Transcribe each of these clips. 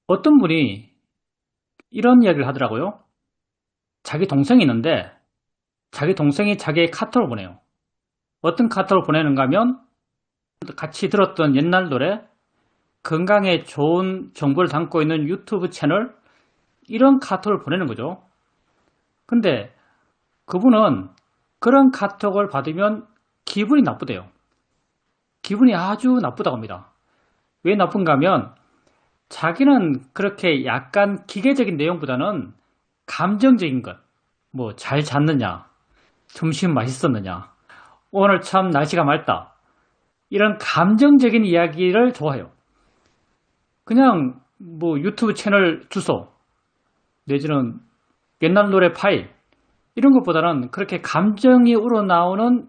어떤 분이 이런 이야기를 하더라고요. 자기 동생이 있는데 자기 동생이 자기의 카톡을 보내요. 어떤 카톡을 보내는가 하면 같이 들었던 옛날 노래, 건강에 좋은 정보를 담고 있는 유튜브 채널, 이런 카톡을 보내는 거죠. 근데 그분은 그런 카톡을 받으면 기분이 나쁘대요. 기분이 아주 나쁘다고 합니다. 왜 나쁜가 하면 자기는 그렇게 약간 기계적인 내용보다는 감정적인 것, 뭐 잘 잤느냐, 점심 맛있었느냐, 오늘 참 날씨가 맑다, 이런 감정적인 이야기를 좋아해요. 그냥 뭐 유튜브 채널 주소 내지는 옛날 노래 파일, 이런 것보다는 그렇게 감정이 우러나오는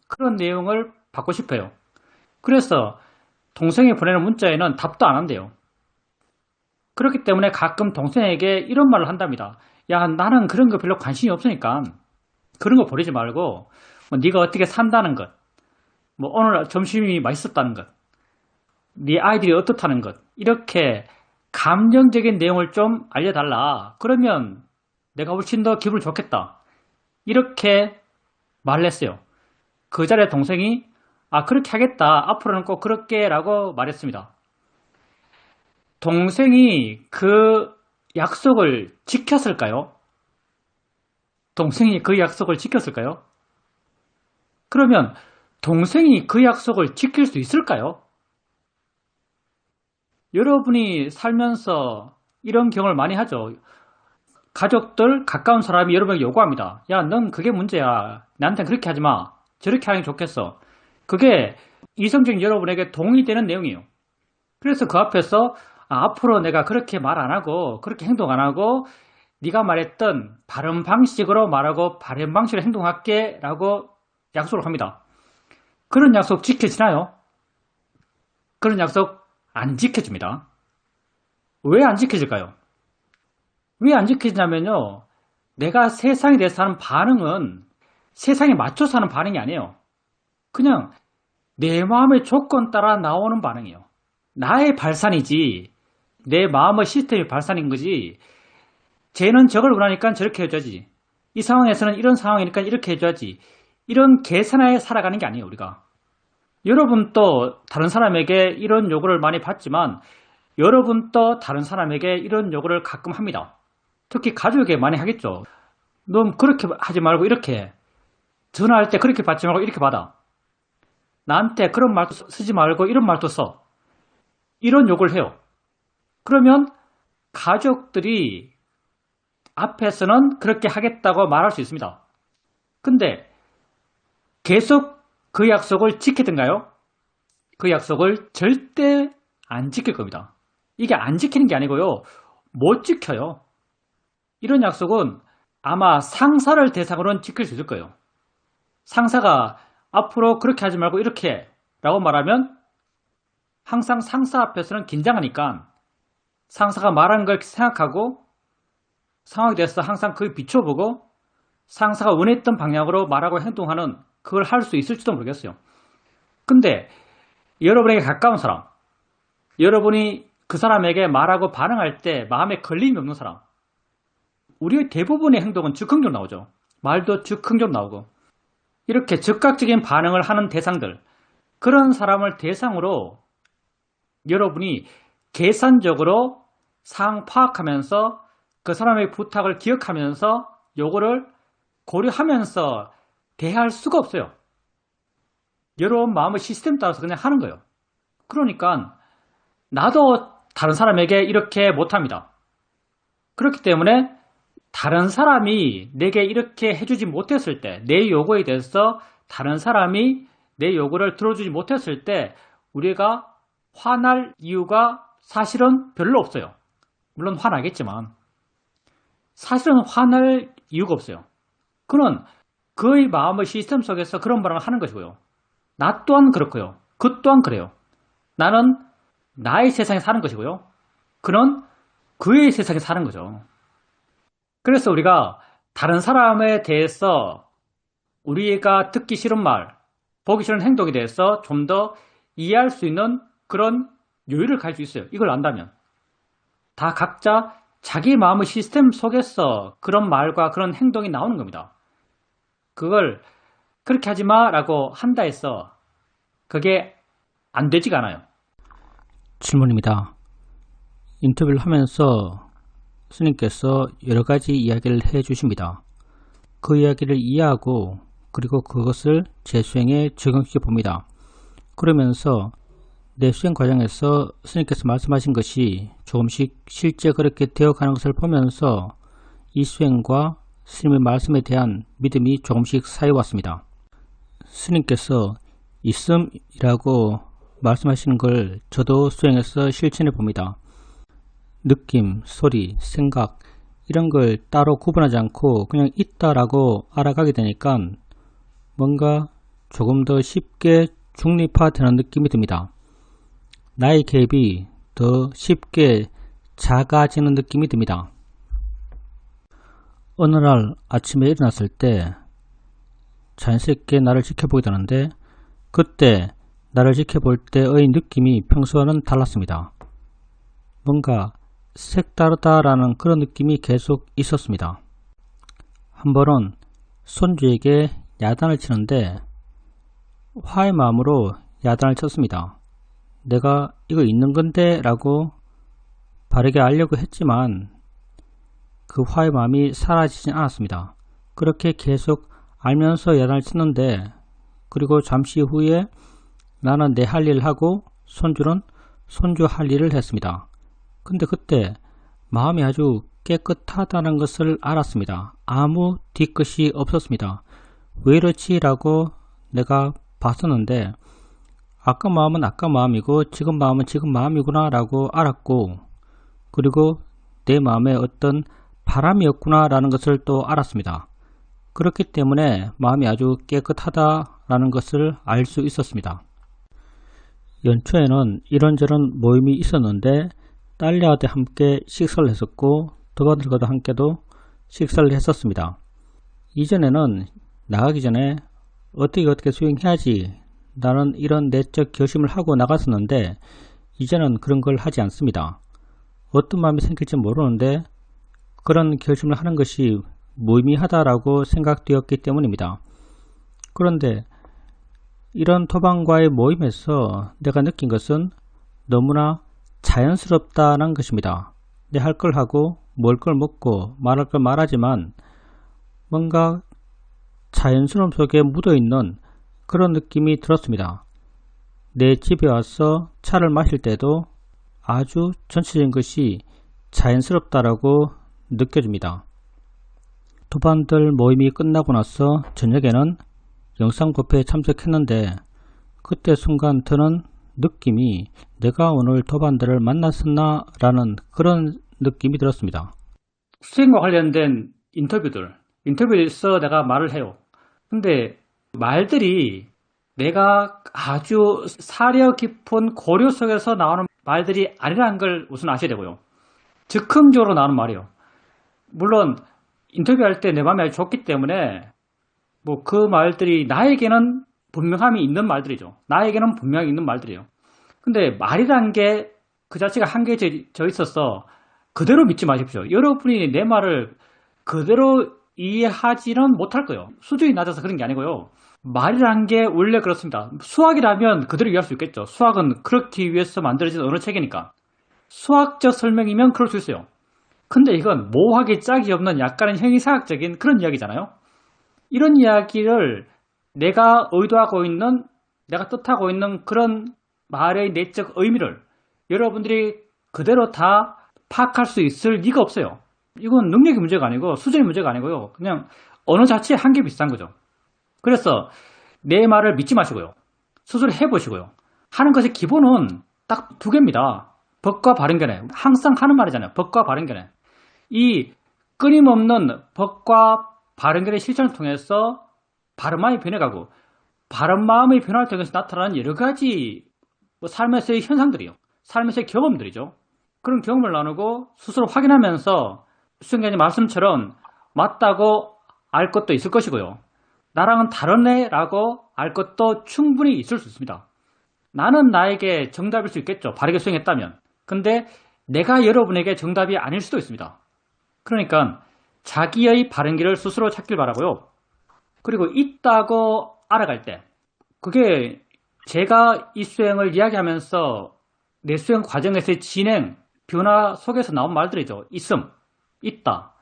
그런 내용을 받고 싶어요. 그래서 동생이 보내는 문자에는 답도 안 한대요. 그렇기 때문에 가끔 동생에게 이런 말을 한답니다. 야, 나는 그런 거 별로 관심이 없으니까 그런 거 보내지 말고, 뭐 네가 어떻게 산다는 것, 뭐 오늘 점심이 맛있었다는 것, 네 아이들이 어떻다는 것, 이렇게 감정적인 내용을 좀 알려달라. 그러면 내가 훨씬 더 기분 좋겠다. 이렇게 말을 했어요. 그 자리에 동생이 그렇게 하겠다. 앞으로는 꼭 그렇게 라고 말했습니다. 동생이 그 약속을 지켰을까요? 동생이 그 약속을 지켰을까요? 그러면 동생이 그 약속을 지킬 수 있을까요? 여러분이 살면서 이런 경험을 많이 하죠. 가족들, 가까운 사람이 여러분에게 요구합니다. 야, 넌 그게 문제야. 나한테는 그렇게 하지 마. 저렇게 하는 게 좋겠어. 그게 이성적인 여러분에게 동의되는 내용이에요. 그래서 그 앞에서 앞으로 내가 그렇게 말 안 하고 그렇게 행동 안 하고 네가 말했던 바른 방식으로 말하고 바른 방식으로 행동할게 라고 약속을 합니다. 그런 약속 지켜지나요? 그런 약속 안 지켜집니다. 왜 안 지켜질까요? 왜 안 지켜지냐면요. 내가 세상에 대해서 하는 반응은 세상에 맞춰서 하는 반응이 아니에요. 그냥 내 마음의 조건 따라 나오는 반응이에요. 나의 발산이지, 내 마음의 시스템의 발산인 거지. 쟤는 저걸 원하니까 저렇게 해줘야지. 이 상황에서는 이런 상황이니까 이렇게 해줘야지. 이런 계산하에 살아가는 게 아니에요, 우리가. 여러분도 다른 사람에게 이런 요구를 많이 받지만 여러분도 다른 사람에게 이런 요구를 가끔 합니다. 특히 가족에게 많이 하겠죠. 넌 그렇게 하지 말고 이렇게 해. 전화할 때 그렇게 받지 말고 이렇게 받아. 나한테 그런 말도 쓰지 말고 이런 말도 써. 이런 요구를 해요. 그러면 가족들이 앞에서는 그렇게 하겠다고 말할 수 있습니다. 근데 계속 그 약속을 지키든가요? 그 약속을 절대 안 지킬 겁니다. 이게 안 지키는 게 아니고요. 못 지켜요. 이런 약속은 아마 상사를 대상으로는 지킬 수 있을 거예요. 상사가 앞으로 그렇게 하지 말고 이렇게 해 라고 말하면 항상 상사 앞에서는 긴장하니까 상사가 말한 걸 생각하고 상황에 대해서 항상 그걸 비춰보고 상사가 원했던 방향으로 말하고 행동하는, 그걸 할 수 있을지도 모르겠어요. 근데 여러분에게 가까운 사람, 여러분이 그 사람에게 말하고 반응할 때 마음에 걸림이 없는 사람, 우리의 대부분의 행동은 즉흥적으로 나오죠. 말도 즉흥적으로 나오고, 이렇게 즉각적인 반응을 하는 대상들, 그런 사람을 대상으로 여러분이 계산적으로 상황 파악하면서 그 사람의 부탁을 기억하면서 요거를 고려하면서 대할 수가 없어요. 여러분 마음의 시스템 따라서 그냥 하는 거예요. 그러니까 나도 다른 사람에게 이렇게 못합니다. 그렇기 때문에 다른 사람이 내게 이렇게 해주지 못했을 때, 내 요구에 대해서 다른 사람이 내 요구를 들어주지 못했을 때 우리가 화날 이유가 사실은 별로 없어요. 물론 화나겠지만 사실은 화날 이유가 없어요. 그는 그의 마음의 시스템 속에서 그런 반응을 하는 것이고요. 나 또한 그렇고요. 그 또한 그래요. 나는 나의 세상에 사는 것이고요. 그는 그의 세상에 사는 거죠. 그래서 우리가 다른 사람에 대해서 우리가 듣기 싫은 말, 보기 싫은 행동에 대해서 좀 더 이해할 수 있는 그런 여유를 가질 수 있어요. 이걸 안다면. 다 각자 자기 마음의 시스템 속에서 그런 말과 그런 행동이 나오는 겁니다. 그걸 그렇게 하지 마라고 한다 해서 그게 안 되지가 않아요. 질문입니다. 인터뷰를 하면서 스님께서 여러 가지 이야기를 해 주십니다. 그 이야기를 이해하고 그리고 그것을 제 수행에 적용시켜 봅니다. 그러면서 내 수행 과정에서 스님께서 말씀하신 것이 조금씩 실제 그렇게 되어가는 것을 보면서 이 수행과 스님의 말씀에 대한 믿음이 조금씩 쌓여왔습니다. 스님께서 있음이라고 말씀하시는 걸 저도 수행해서 실천해 봅니다. 느낌, 소리, 생각 이런 걸 따로 구분하지 않고 그냥 있다라고 알아가게 되니까 뭔가 조금 더 쉽게 중립화되는 느낌이 듭니다. 나의 갭이 더 쉽게 작아지는 느낌이 듭니다. 어느 날 아침에 일어났을 때 자연스럽게 나를 지켜보게 되는데 그때 나를 지켜볼 때의 느낌이 평소와는 달랐습니다. 뭔가 색다르다라는 그런 느낌이 계속 있었습니다. 한 번은 손주에게 야단을 치는데 화의 마음으로 야단을 쳤습니다. 내가 이거 있는 건데 라고 바르게 알려고 했지만 그 화의 마음이 사라지진 않았습니다. 그렇게 계속 알면서 야단을 쳤는데 그리고 잠시 후에 나는 내 할 일을 하고 손주는 손주 할 일을 했습니다. 근데 그때 마음이 아주 깨끗하다는 것을 알았습니다. 아무 뒤끝이 없었습니다. 왜 이렇지? 라고 내가 봤었는데 아까 마음은 아까 마음이고 지금 마음은 지금 마음이구나 라고 알았고 그리고 내 마음에 어떤 바람이 없구나 라는 것을 또 알았습니다. 그렇기 때문에 마음이 아주 깨끗하다라는 것을 알 수 있었습니다. 연초에는 이런저런 모임이 있었는데 딸내와 함께 식사를 했었고 도반들과도 함께도 식사를 했었습니다. 이전에는 나가기 전에 어떻게 수행해야지 나는 이런 내적 결심을 하고 나갔었는데 이제는 그런 걸 하지 않습니다. 어떤 마음이 생길지 모르는데 그런 결심을 하는 것이 무의미하다라고 생각되었기 때문입니다. 그런데 이런 토반과의 모임에서 내가 느낀 것은 너무나 자연스럽다는 것입니다. 내 할 걸 하고 먹을 걸 먹고 말할 걸 말하지만 뭔가 자연스러움 속에 묻어있는 그런 느낌이 들었습니다. 내 집에 와서 차를 마실 때도 아주 전체적인 것이 자연스럽다라고 느껴집니다. 토반들 모임이 끝나고 나서 저녁에는 영상법회에 참석했는데 그때 순간 드는 느낌이 내가 오늘 토반들을 만났었나 라는 그런 느낌이 들었습니다. 수행과 관련된 인터뷰에서 내가 말을 해요. 근데 말들이 내가 아주 사려 깊은 고려 속에서 나오는 말들이 아니라는 걸 우선 아셔야 되고요. 즉흥적으로 나오는 말이에요. 물론 인터뷰할 때 내 마음이 아주 좋기 때문에 뭐 그 말들이 나에게는 분명함이 있는 말들이죠. 나에게는 분명히 있는 말들이에요. 근데 말이란 게 그 자체가 한계져 있어서 그대로 믿지 마십시오. 여러분이 내 말을 그대로 이해하지는 못할 거예요. 수준이 낮아서 그런 게 아니고요. 말이란 게 원래 그렇습니다. 수학이라면 그대로 이해할 수 있겠죠. 수학은 그렇기 위해서 만들어진 언어체계니까. 수학적 설명이면 그럴 수 있어요. 근데 이건 모호하게 짝이 없는 약간은 형이상학적인 그런 이야기잖아요. 이런 이야기를 내가 의도하고 있는, 내가 뜻하고 있는 그런 말의 내적 의미를 여러분들이 그대로 다 파악할 수 있을 리가 없어요. 이건 능력의 문제가 아니고 수준의 문제가 아니고요. 그냥 언어 자체의 한계 비슷한 거죠. 그래서 내 말을 믿지 마시고요. 스스로 해보시고요. 하는 것의 기본은 딱 두 개입니다. 법과 바른견해. 항상 하는 말이잖아요. 법과 바른견해. 이 끊임없는 법과 바른견의 실천을 통해서 바른 마음이 변해가고 바른 마음의 변화를 통해서 나타나는 여러 가지 삶에서의 현상들이요. 삶에서의 경험들이죠. 그런 경험을 나누고 스스로 확인하면서 수행자님 말씀처럼 맞다고 알 것도 있을 것이고요. 나랑은 다르네 라고 알 것도 충분히 있을 수 있습니다. 나는 나에게 정답일 수 있겠죠. 바르게 수행했다면. 근데 내가 여러분에게 정답이 아닐 수도 있습니다. 그러니까 자기의 바른 길을 스스로 찾길 바라고요. 그리고 있다고 알아갈 때, 그게 제가 이 수행을 이야기하면서 내 수행 과정에서의 진행, 변화 속에서 나온 말들이죠. 있음, 있다.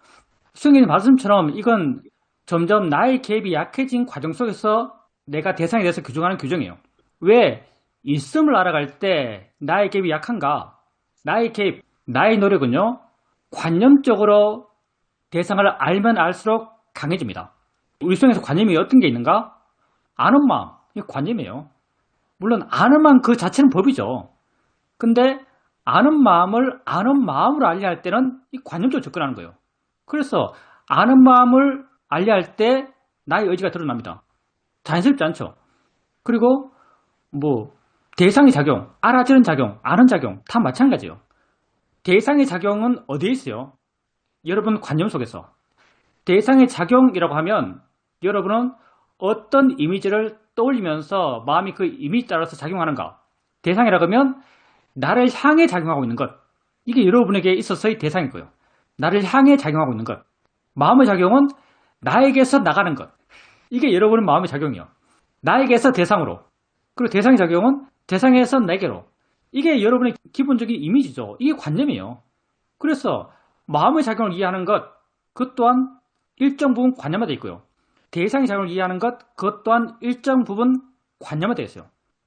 수행님 말씀처럼 이건 점점 나의 개입이 약해진 과정 속에서 내가 대상에 대해서 규정하는 규정이에요. 왜 있음을 알아갈 때 나의 개입이 약한가? 나의 개입, 나의 노력은요, 관념적으로 대상을 알면 알수록 강해집니다. 우리 수행에서 관념이 어떤 게 있는가? 아는 마음, 이게 관념이에요. 물론 아는 마음 그 자체는 법이죠. 근데 아는 마음으로 알려할 때는 이 관념적으로 접근하는 거예요. 그래서 아는 마음을 알려할 때 나의 의지가 드러납니다. 자연스럽지 않죠. 그리고 대상의 작용, 알아주는 작용, 아는 작용 다 마찬가지예요. 대상의 작용은 어디에 있어요? 여러분 관념 속에서. 대상의 작용이라고 하면 여러분은 어떤 이미지를 떠올리면서 마음이 그 이미지에 따라서 작용하는가? 대상이라고 하면 나를 향해 작용하고 있는 것. 이게 여러분에게 있어서의 대상이고요. 나를 향해 작용하고 있는 것. 마음의 작용은 나에게서 나가는 것. 이게 여러분의 마음의 작용이요. 나에게서 대상으로. 그리고 대상의 작용은 대상에서 내게로. 이게 여러분의 기본적인 이미지죠. 이게 관념이에요. 그래서 마음의 작용을 이해하는 것, 그것 또한 일정 부분 관념화되어 있고요. 대상의 작용을 이해하는 것, 그것 또한 일정 부분 관념화되어 있어요.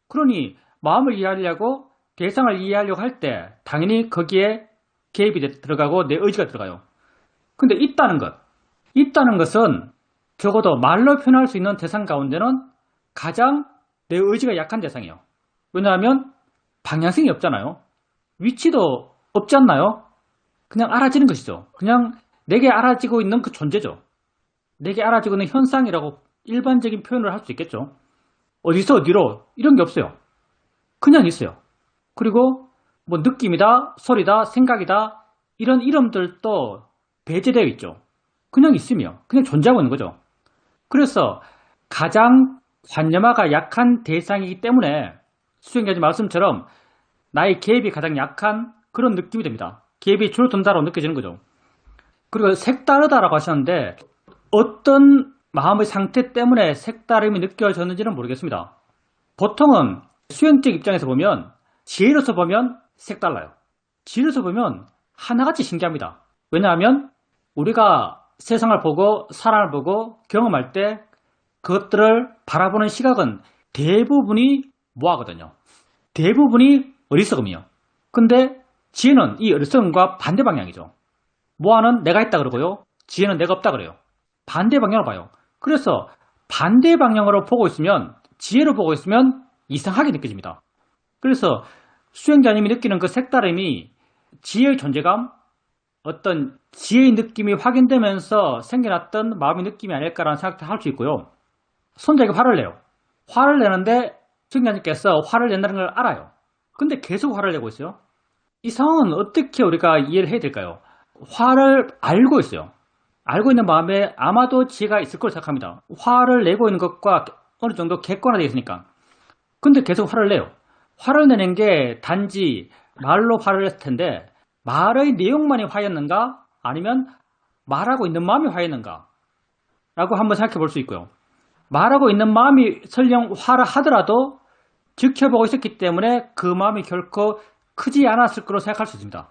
그러니 마음을 이해하려고 대상을 이해하려고 할 때 당연히 거기에 개입이 들어가고 내 의지가 들어가요. 근데 있다는 것은 적어도 말로 표현할 수 있는 대상 가운데는 가장 내 의지가 약한 대상이에요. 왜냐하면 방향성이 없잖아요. 위치도 없지 않나요? 그냥 알아지는 것이죠. 그냥 내게 알아지고 있는 그 존재죠. 내게 알아지고 있는 현상이라고 일반적인 표현을 할 수 있겠죠. 어디서 어디로 이런 게 없어요. 그냥 있어요. 그리고 느낌이다, 소리다, 생각이다 이런 이름들도 배제되어 있죠. 그냥 있으며 그냥 존재하고 있는 거죠. 그래서 가장 관념화가 약한 대상이기 때문에 수행자님 말씀처럼 나의 개입이 가장 약한 그런 느낌이 됩니다. 개입이 줄어든다고 느껴지는 거죠. 그리고 색다르다라고 하셨는데 어떤 마음의 상태 때문에 색다름이 느껴졌는지는 모르겠습니다. 보통은 수행적 입장에서 보면 지혜로서 보면 색달라요. 지혜로서 보면 하나같이 신기합니다. 왜냐하면 우리가 세상을 보고 사람을 보고 경험할 때 그것들을 바라보는 시각은 대부분이 뭐하거든요. 대부분이 어리석음이요. 근데 지혜는 이 어리석음과 반대 방향이죠. 뭐하는 내가 있다 그러고요. 지혜는 내가 없다 그래요. 반대 방향으로 봐요. 그래서 반대 방향으로 보고 있으면 지혜로 보고 있으면 이상하게 느껴집니다. 그래서 수행자님이 느끼는 그 색다름이 지혜의 존재감, 어떤 지혜의 느낌이 확인되면서 생겨났던 마음의 느낌이 아닐까라는 생각도 할 수 있고요. 손자에게 화를 내요. 화를 내는데 수행자님께서 화를 낸다는 걸 알아요. 근데 계속 화를 내고 있어요. 이 상황은 어떻게 우리가 이해를 해야 될까요? 화를 알고 있어요. 알고 있는 마음에 아마도 지혜가 있을 거로 생각합니다. 화를 내고 있는 것과 어느 정도 객관화되어 있으니까. 근데 계속 화를 내요. 화를 내는 게 단지 말로 화를 냈을 텐데 말의 내용만이 화였는가? 아니면 말하고 있는 마음이 화였는가? 라고 한번 생각해 볼 수 있고요. 말하고 있는 마음이 설령 화를 하더라도 지켜보고 있었기 때문에 그 마음이 결코 크지 않았을 거로 생각할 수 있습니다.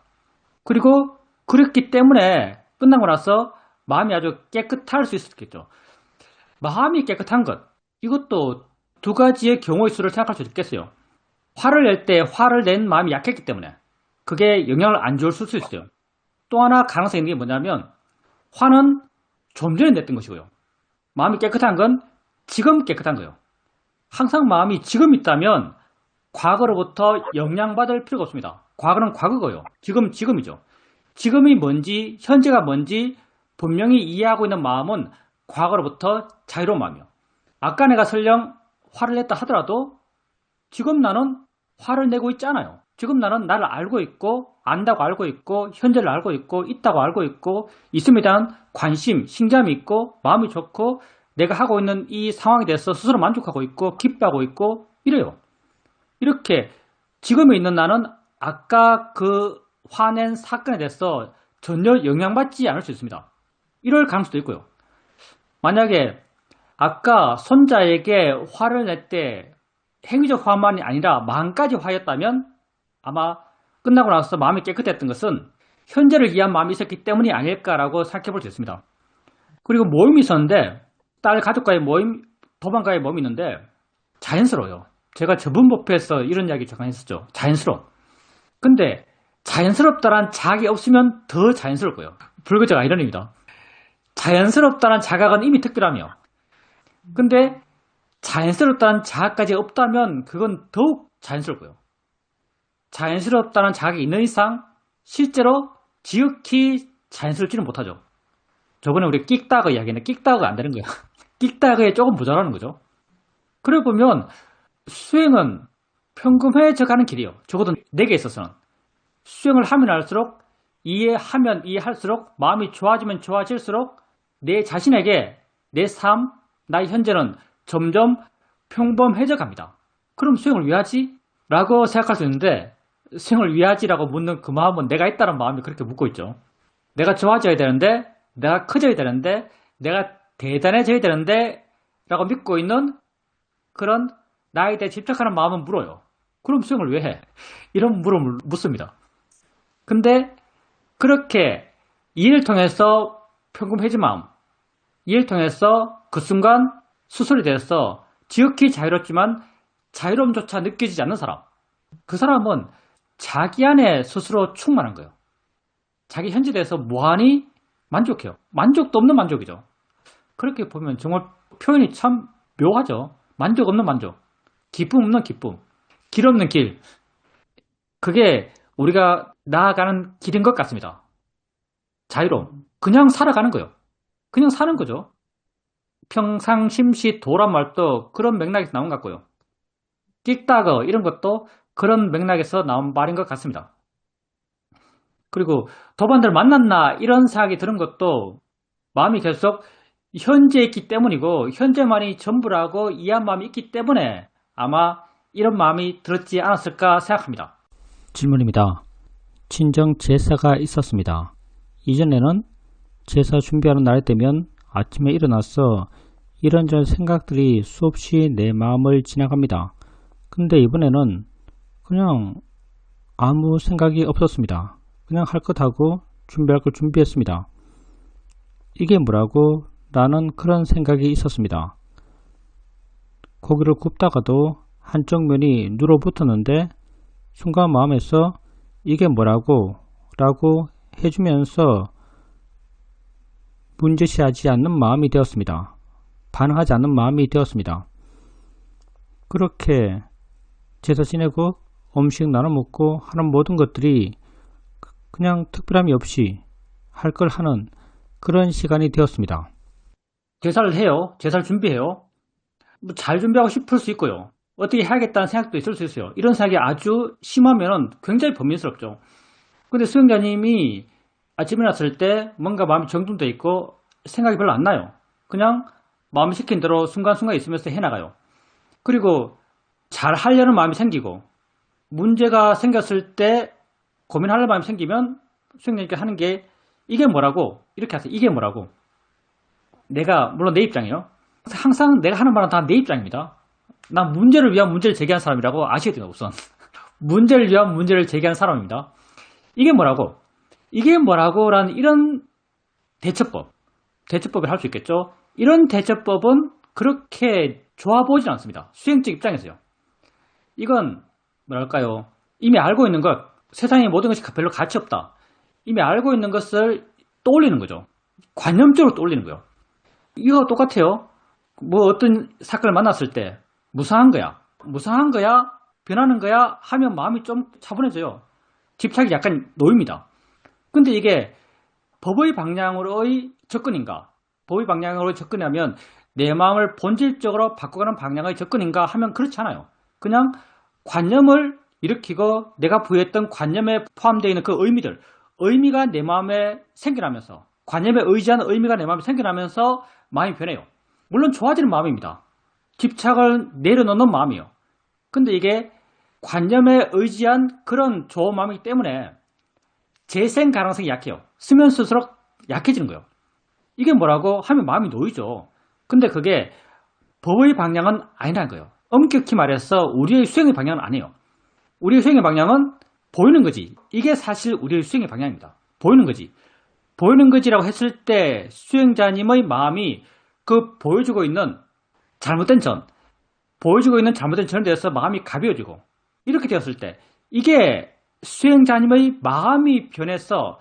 그리고 그랬기 때문에 끝나고 나서 마음이 아주 깨끗할 수 있었겠죠. 마음이 깨끗한 것, 이것도 두 가지의 경우의 수를 생각할 수 있겠어요. 화를 낼 때 화를 낸 마음이 약했기 때문에 그게 영향을 안 줄 수 있어요. 또 하나 가능성이 있는 게 뭐냐면 화는 좀 전에 냈던 것이고요. 마음이 깨끗한 건 지금 깨끗한 거예요. 항상 마음이 지금 있다면 과거로부터 영향받을 필요가 없습니다. 과거는 과거고요. 지금 지금이죠. 지금이 뭔지 현재가 뭔지 분명히 이해하고 있는 마음은 과거로부터 자유로운 마음이에요. 아까 내가 설령 화를 냈다 하더라도 지금 나는 화를 내고 있지 않아요. 지금 나는 나를 알고 있고 안다고 알고 있고 현재를 알고 있고 있다고 알고 있고 있음에 대한 관심, 신기함이 있고 마음이 좋고 내가 하고 있는 이 상황에 대해서 스스로 만족하고 있고 기뻐하고 있고 이래요. 이렇게 지금에 있는 나는 아까 그 화낸 사건에 대해서 전혀 영향받지 않을 수 있습니다. 이럴 가능성도 있고요. 만약에 아까 손자에게 화를 낼 때 행위적 화만이 아니라 마음까지 화였다면 아마 끝나고 나서 마음이 깨끗했던 것은 현재를 위한 마음이 있었기 때문이 아닐까라고 생각해 볼 수 있습니다. 그리고 모임이 있었는데 딸 가족과의 모임, 도반과의 모임이 있는데 자연스러워요. 제가 저번 목표에서 이런 이야기 잠깐 했었죠. 자연스러워. 근데 자연스럽다란 자각이 없으면 더 자연스러울 거예요. 불교적 아이러니입니다. 자연스럽다는 자각은 이미 특별하며 근데 자연스럽다는 자각까지 없다면 그건 더욱 자연스러울 거예요. 자연스럽다는 자각이 있는 이상 실제로 지극히 자연스럽지는 못하죠. 저번에 우리 끽다그 이야기는 끽다그가 안 되는 거예요. 끽다그에 조금 모자라는 거죠. 그래 보면 수행은 평금해져 가는 길이에요. 적어도 내게 있어서는. 수행을 하면 할수록 이해하면 이해할수록 마음이 좋아지면 좋아질수록 내 자신에게 내 삶, 나의 현재는 점점 평범해져 갑니다. 그럼 수행을 왜 하지? 라고 생각할 수 있는데 수행을 왜 하지? 라고 묻는 그 마음은 내가 있다는 마음이 그렇게 묻고 있죠. 내가 좋아져야 되는데 내가 커져야 되는데 내가 대단해져야 되는데 라고 믿고 있는 그런 나에 대해 집착하는 마음은 물어요. 그럼 수행을 왜 해? 이런 물음을 묻습니다. 근데 그렇게 이해를 통해서 평범해진 마음, 이해를 통해서 그 순간 수술이 되어서 지극히 자유롭지만 자유로움조차 느껴지지 않는 사람, 그 사람은 자기 안에 스스로 충만한 거예요. 자기 현재에 대해서 무한히 만족해요. 만족도 없는 만족이죠. 그렇게 보면 정말 표현이 참 묘하죠. 만족 없는 만족, 기쁨 없는 기쁨, 길 없는 길. 그게 우리가 나아가는 길인 것 같습니다. 자유로움. 그냥 살아가는 거예요. 그냥 사는 거죠. 평상심시 도란 말도 그런 맥락에서 나온 것 같고요. 끽다거 이런 것도 그런 맥락에서 나온 말인 것 같습니다. 그리고 도반들 만났나 이런 생각이 드는 것도 마음이 계속 현재에 있기 때문이고 현재만이 전부라고 이해한 마음이 있기 때문에 아마 이런 마음이 들었지 않았을까 생각합니다. 질문입니다. 친정 제사가 있었습니다. 이전에는 제사 준비하는 날이 되면 아침에 일어나서 이런저런 생각들이 수없이 내 마음을 지나갑니다. 근데 이번에는 그냥 아무 생각이 없었습니다. 그냥 할 것 하고 준비할 걸 준비했습니다. 이게 뭐라고? 라는 그런 생각이 있었습니다. 고기를 굽다가도 한쪽 면이 눌어붙었는데 순간 마음에서 이게 뭐라고? 라고 해주면서 문제시하지 않는 마음이 되었습니다. 반응하지 않는 마음이 되었습니다. 그렇게 제사 지내고 음식 나눠 먹고 하는 모든 것들이 그냥 특별함이 없이 할 걸 하는 그런 시간이 되었습니다. 제사를 해요. 제사를 준비해요. 잘 준비하고 싶을 수 있고요. 어떻게 해야겠다는 생각도 있을 수 있어요. 이런 생각이 아주 심하면 굉장히 범민스럽죠. 근데 수영자님이 아침에 일어났을 때 뭔가 마음이 정돈되어 있고 생각이 별로 안 나요. 그냥 마음이 시킨 대로 순간순간 있으면서 해나가요. 그리고 잘 하려는 마음이 생기고 문제가 생겼을 때 고민하려는 마음이 생기면 수영자님께 하는 게 이게 뭐라고? 이렇게 하세요. 이게 뭐라고? 내가 물론 내 입장이에요. 항상 내가 하는 말은 다 내 입장입니다. 난 문제를 위한 문제를 제기한 사람이라고 아셔야 돼요. 우선 문제를 위한 문제를 제기한 사람입니다. 이게 뭐라고? 이게 뭐라고? 라는 이런 대처법을 할 수 있겠죠. 이런 대처법은 그렇게 좋아 보이진 않습니다. 수행적 입장에서요. 이건 뭐랄까요, 이미 알고 있는 것, 세상의 모든 것이 별로 가치 없다, 이미 알고 있는 것을 떠올리는 거죠. 관념적으로 떠올리는 거예요. 이거 똑같아요. 뭐 어떤 사건을 만났을 때 무상한 거야, 변하는 거야 하면 마음이 좀 차분해져요. 집착이 약간 놓입니다. 근데 이게 법의 방향으로의 접근인가, 법의 방향으로 접근하면 내 마음을 본질적으로 바꿔가는 방향의 접근인가 하면 그렇지 않아요. 그냥 관념을 일으키고 내가 부여했던 관념에 포함되어 있는 그 의미가 내 마음에 생겨나면서, 관념에 의지하는 의미가 내 마음에 생겨나면서 마음이 변해요. 물론 좋아지는 마음입니다. 집착을 내려놓는 마음이에요. 근데 이게 관념에 의지한 그런 좋은 마음이기 때문에 재생 가능성이 약해요. 쓰면 쓸수록 약해지는 거예요. 이게 뭐라고 하면 마음이 놓이죠. 근데 그게 법의 방향은 아니라는 거예요. 엄격히 말해서 우리의 수행의 방향은 아니에요. 우리의 수행의 방향은 보이는 거지. 이게 사실 우리의 수행의 방향입니다. 보이는 거지. 보이는 거지라고 했을 때 수행자님의 마음이 그 보여주고 있는 잘못된 전, 보여주고 있는 잘못된 전에 대해서 마음이 가벼워지고 이렇게 되었을 때 이게 수행자님의 마음이 변해서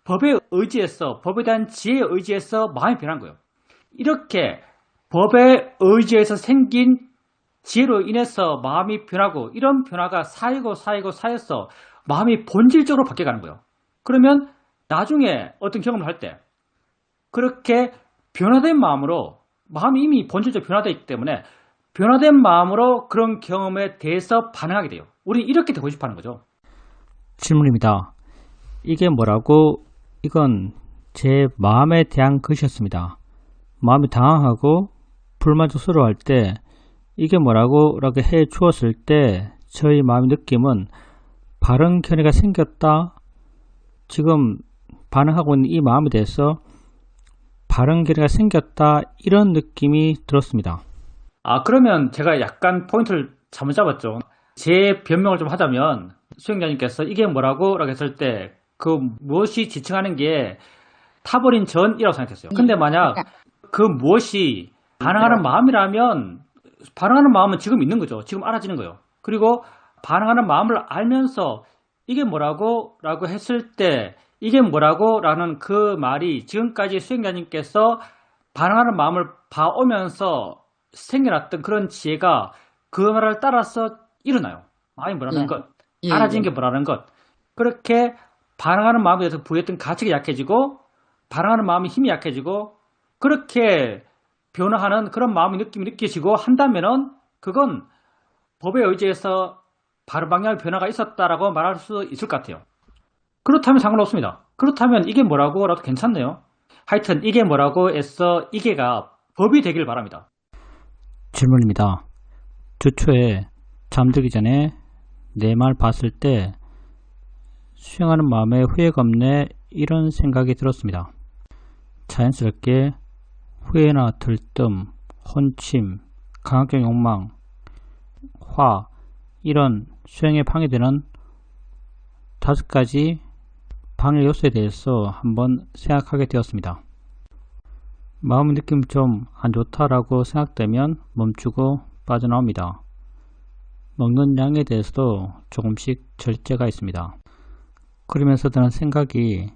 법에 의지해서 법에 대한 지혜에 의지해서 마음이 변한 거예요. 이렇게 법에 의지해서 생긴 지혜로 인해서 마음이 변하고 이런 변화가 쌓여서 마음이 본질적으로 바뀌어가는 거예요. 그러면 나중에 어떤 경험을 할 때 그렇게 변화된 마음으로 마음이 이미 본질적으로 변화되어 있기 때문에 변화된 마음으로 그런 경험에 대해서 반응하게 돼요. 우리는 이렇게 되고 싶어 하는 거죠. 질문입니다. 이게 뭐라고? 이건 제 마음에 대한 것이었습니다. 마음이 당황하고 불만족스러워할 때 이게 뭐라고? 라고 해 주었을 때 저희 마음의 느낌은 바른 견해가 생겼다. 지금 반응하고 있는 이 마음에 대해서 바른 견해가 생겼다. 이런 느낌이 들었습니다. 그러면 제가 약간 포인트를 잘못 잡았죠. 제 변명을 좀 하자면 수행자님께서 이게 뭐라고? 라고 했을 때 그 무엇이 지칭하는 게 타버린 전이라고 생각했어요. 근데 만약 그 무엇이 반응하는 마음이라면 반응하는 마음은 지금 있는 거죠. 지금 알아지는 거예요. 그리고 반응하는 마음을 알면서 이게 뭐라고? 라고 했을 때 이게 뭐라고? 라는 그 말이 지금까지 수행자님께서 반응하는 마음을 봐오면서 생겨났던 그런 지혜가 그 말을 따라서 일어나요. 마음이 뭐라는 것, 알아지는 게 뭐라는 것. 그렇게 반응하는 마음에 대해서 부여했던 가치가 약해지고 반응하는 마음의 힘이 약해지고 그렇게 변화하는 그런 마음의 느낌이 느껴지고 한다면은 그건 법에 의지해서 바른 방향의 변화가 있었다라고 말할 수 있을 것 같아요. 그렇다면 상관없습니다. 그렇다면 이게 뭐라고 라도 괜찮네요. 하여튼 이게 뭐라고 해서 이게가 법이 되길 바랍니다. 질문입니다. 주초에 잠들기 전에 내 말 봤을 때 수행하는 마음에 후회가 없네 이런 생각이 들었습니다. 자연스럽게 후회나 들뜸, 혼침, 강압적 욕망, 화 이런 수행에 방해되는 5가지 방해 요소에 대해서 한번 생각하게 되었습니다. 마음의 느낌이 좀 안 좋다라고 생각되면 멈추고 빠져나옵니다. 먹는 양에 대해서도 조금씩 절제가 있습니다. 그러면서 드는 생각이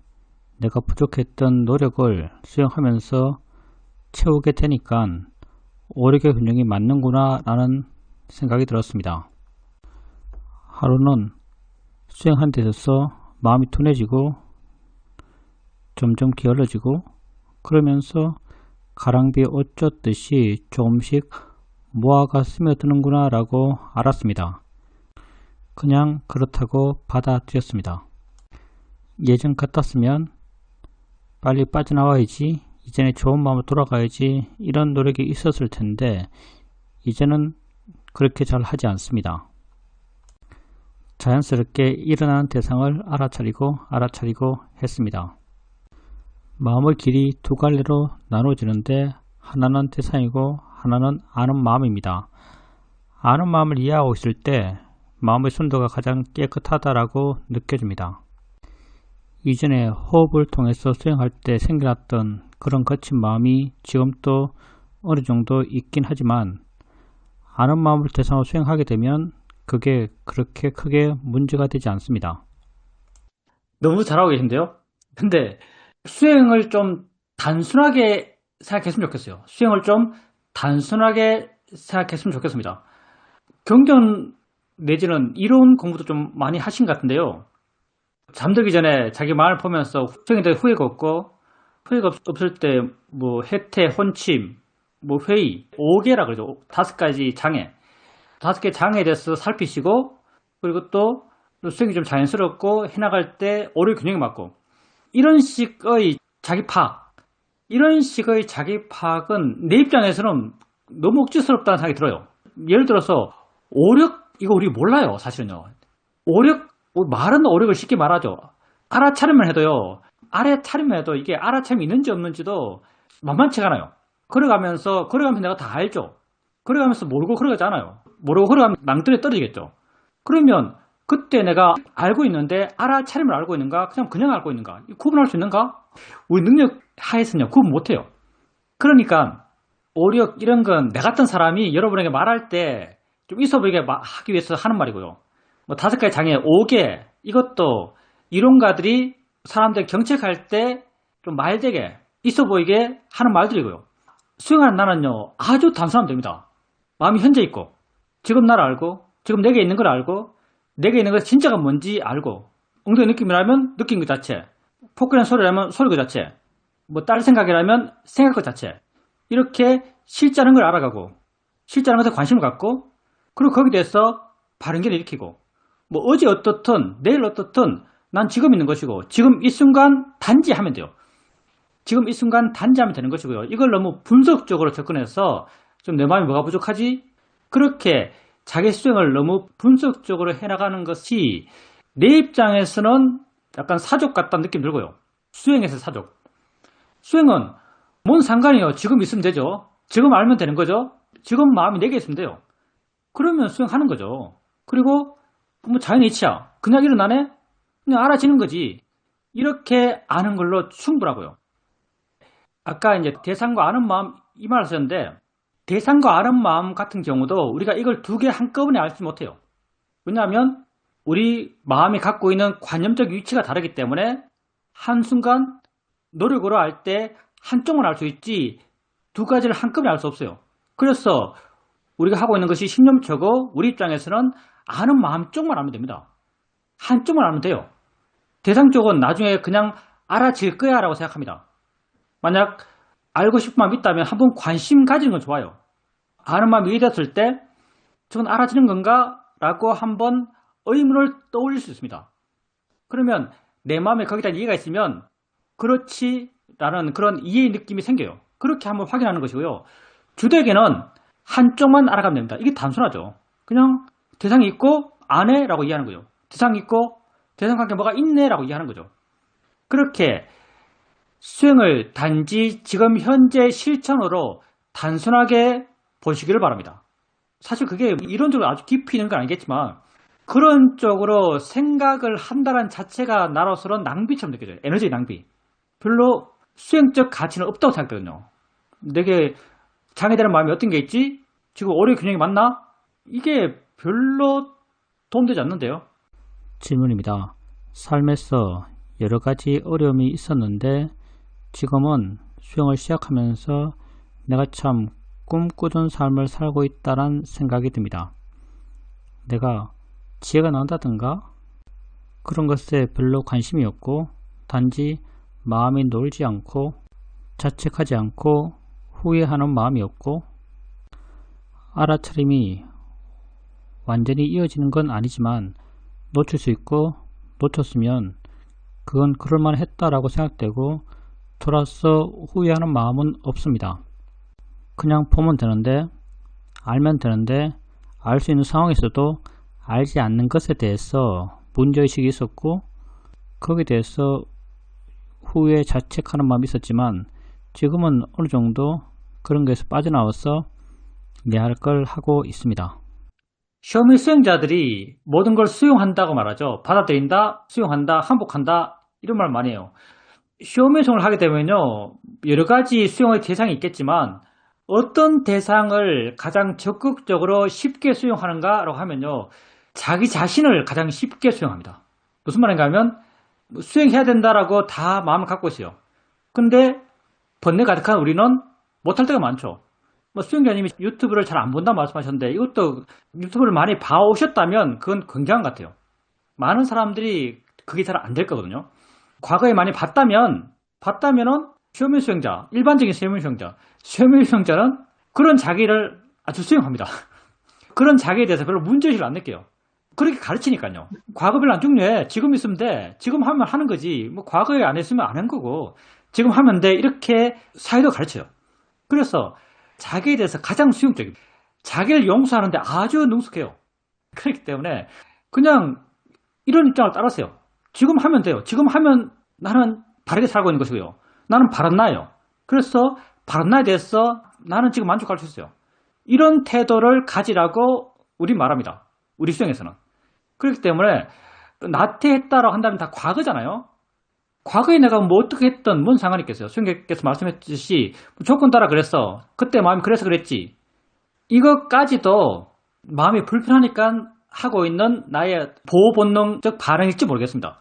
내가 부족했던 노력을 수행하면서 채우게 되니까 오력의 균형이 맞는구나 라는 생각이 들었습니다. 하루는 수행하는 데 있어서 마음이 둔해지고 점점 게을러지고 그러면서 가랑비에 옷 젖듯이 조금씩 무화가 스며드는구나 라고 알았습니다. 그냥 그렇다고 받아들였습니다. 예전 같았으면 빨리 빠져나와야지, 이전에 좋은 마음으로 돌아가야지 이런 노력이 있었을 텐데 이제는 그렇게 잘 하지 않습니다. 자연스럽게 일어나는 대상을 알아차리고 했습니다. 마음의 길이 2갈래로 나눠지는데 하나는 대상이고 하나는 아는 마음입니다. 아는 마음을 이해하고 있을 때 마음의 순도가 가장 깨끗하다라고 느껴집니다. 이전에 호흡을 통해서 수행할 때 생겨났던 그런 거친 마음이 지금 또 어느 정도 있긴 하지만 아는 마음을 대상으로 수행하게 되면 그게 그렇게 크게 문제가 되지 않습니다. 너무 잘하고 계신데요? 근데 수행을 좀 단순하게 생각했으면 좋겠어요. 수행을 좀 단순하게 생각했으면 좋겠습니다. 경전 내지는 이론 공부도 좀 많이 하신 것 같은데요. 잠들기 전에 자기 마음을 보면서 수행에 대해 후회가 없고 후회가 없을 때 뭐 해태, 혼침, 뭐 회의, 5개라 그러죠. 5가지 장애. 5개 장애에 대해서 살피시고 그리고 또 수행이 좀 자연스럽고 해나갈 때 오류 균형이 맞고 이런 식의 자기 파악 이런 식의 자기 파악은 내 입장에서는 너무 억지스럽다는 생각이 들어요. 예를 들어서 오력 이거 우리 몰라요. 사실은요. 오력 말은 오력을 쉽게 말하죠. 알아차림만 해도요, 알아차림만 해도 이게 알아차림이 있는지 없는지도 만만치가 않아요. 걸어가면서 내가 다 알죠. 걸어가면서 모르고 걸어가지 않아요. 모르고 걸어가면 낭떠러지에 떨어지겠죠. 그러면 그때 내가 알고 있는데 알아차림을 알고 있는가? 그냥 알고 있는가? 구분할 수 있는가? 우리 능력 하에서는요, 구분 못해요. 그러니까 오히려 이런 건 내 같은 사람이 여러분에게 말할 때 좀 있어 보이게 하기 위해서 하는 말이고요. 뭐 5가지 장애, 5개, 이것도 이론가들이 사람들 경책할 때 좀 말되게 있어 보이게 하는 말들이고요. 수행하는 나는요, 아주 단순하면 됩니다. 마음이 현재 있고, 지금 나를 알고, 지금 내게 있는 걸 알고, 내게 있는 것 진짜가 뭔지 알고, 엉덩이 느낌이라면 느낀 것 자체, 포크라는 소리라면 소리 그 자체, 뭐 다른 생각이라면 생각 그 자체, 이렇게 실제라는 걸 알아가고, 실제라는 것에 관심을 갖고, 그리고 거기에 대해서 바른견을 일으키고, 뭐 어제 어떻든 내일 어떻든 난 지금 있는 것이고, 지금 이 순간 단지 하면 돼요. 지금 이 순간 단지하면 되는 것이고요. 이걸 너무 분석적으로 접근해서 좀 내 마음이 뭐가 부족하지? 그렇게 자기 수행을 너무 분석적으로 해나가는 것이 내 입장에서는 약간 사족 같다는 느낌 들고요. 수행에서 사족. 수행은 뭔 상관이에요. 지금 있으면 되죠. 지금 알면 되는 거죠. 지금 마음이 내게 있으면 돼요. 그러면 수행하는 거죠. 그리고 뭐 자연의 이치야. 그냥 일어나네? 그냥 알아지는 거지. 이렇게 아는 걸로 충분하고요. 아까 이제 대상과 아는 마음 이 말 하셨는데, 대상과 아는 마음 같은 경우도 우리가 이걸 2개 한꺼번에 알지 못해요. 왜냐하면 우리 마음이 갖고 있는 관념적 위치가 다르기 때문에 한순간 노력으로 할 때 한쪽만 알 수 있지 2가지를 한꺼번에 알 수 없어요. 그래서 우리가 하고 있는 것이 신념초고 우리 입장에서는 아는 마음 쪽만 알면 됩니다. 한쪽만 알면 돼요. 대상 쪽은 나중에 그냥 알아질 거야 라고 생각합니다. 만약 알고 싶은 마음이 있다면 한번 관심 가지는 건 좋아요. 아는 마음이 이해됐을 때 저건 알아지는 건가? 라고 한번 의문을 떠올릴 수 있습니다. 그러면 내 마음에 거기다 이해가 있으면 그렇지 라는 그런 이해의 느낌이 생겨요. 그렇게 한번 확인하는 것이고요. 주되게는 한쪽만 알아가면 됩니다. 이게 단순하죠. 그냥 대상이 있고 안 해? 라고 이해하는 거죠. 대상이 있고 대상관계 뭐가 있네? 라고 이해하는 거죠. 그렇게 수행을 단지 지금 현재 실천으로 단순하게 보시기를 바랍니다. 사실 그게 이론적으로 아주 깊이 있는 건 아니겠지만 그런 쪽으로 생각을 한다는 자체가 나로서는 낭비처럼 느껴져요. 에너지 낭비. 별로 수행적 가치는 없다고 생각되거든요. 내게 장애되는 마음이 어떤 게 있지? 지금 오래 균형이 맞나? 이게 별로 도움되지 않는데요. 질문입니다. 삶에서 여러 가지 어려움이 있었는데 지금은 수영을 시작하면서 내가 참 꿈꾸던 삶을 살고 있다는 생각이 듭니다. 내가 지혜가 나온다든가 그런 것에 별로 관심이 없고 단지 마음이 놀지 않고 자책하지 않고 후회하는 마음이 없고 알아차림이 완전히 이어지는 건 아니지만 놓칠 수 있고 놓쳤으면 그건 그럴만 했다라고 생각되고 돌아서 후회하는 마음은 없습니다. 그냥 보면 되는데 알면 되는데 알 수 있는 상황에서도 알지 않는 것에 대해서 문제의식이 있었고 거기에 대해서 후회 자책하는 마음이 있었지만 지금은 어느 정도 그런 것에서 빠져나와서 내 할 걸 하고 있습니다. 시험의 수행자들이 모든 걸 수용한다고 말하죠. 받아들인다, 수용한다, 항복한다 이런 말 많이 해요. 시험의 수행을 하게 되면요. 여러 가지 수용의 대상이 있겠지만 어떤 대상을 가장 적극적으로 쉽게 수용하는가라고 하면요. 자기 자신을 가장 쉽게 수용합니다. 무슨 말인가 하면 수행해야 된다라고 다 마음을 갖고 있어요. 근데 번뇌 가득한 우리는 못할 때가 많죠. 뭐 수행자님이 유튜브를 잘 안 본다고 말씀하셨는데 이것도 유튜브를 많이 봐오셨다면 그건 굉장한 것 같아요. 많은 사람들이 그게 잘 안 될 거거든요. 과거에 많이 봤다면은 시험의 수행자, 일반적인 시험의 수행자는 그런 자기를 아주 수용합니다. 그런 자기에 대해서 별로 문제의식을 안 느껴요. 그렇게 가르치니까요. 과거 별로 안 중요해. 지금 있으면 돼. 지금 하면 하는 거지. 뭐 과거에 안 했으면 안 한 거고. 지금 하면 돼. 이렇게 사회도 가르쳐요. 그래서 자기에 대해서 가장 수용적입니다. 자기를 용서하는데 아주 능숙해요. 그렇기 때문에 그냥 이런 입장을 따르세요. 지금 하면 돼요. 지금 하면 나는 바르게 살고 있는 것이고요. 나는 바른 나예요. 그래서 바른 나에 대해서 나는 지금 만족할 수 있어요. 이런 태도를 가지라고 우리 말합니다. 우리 수행에서는. 그렇기 때문에 나태했다라고 한다면 다 과거잖아요. 과거에 내가 뭐 어떻게 했던 뭔 상관이 있겠어요. 수행께서 말씀했듯이 조건 따라 그랬어. 그때 마음이 그래서 그랬지. 이것까지도 마음이 불편하니까 하고 있는 나의 보호 본능적 반응일지 모르겠습니다.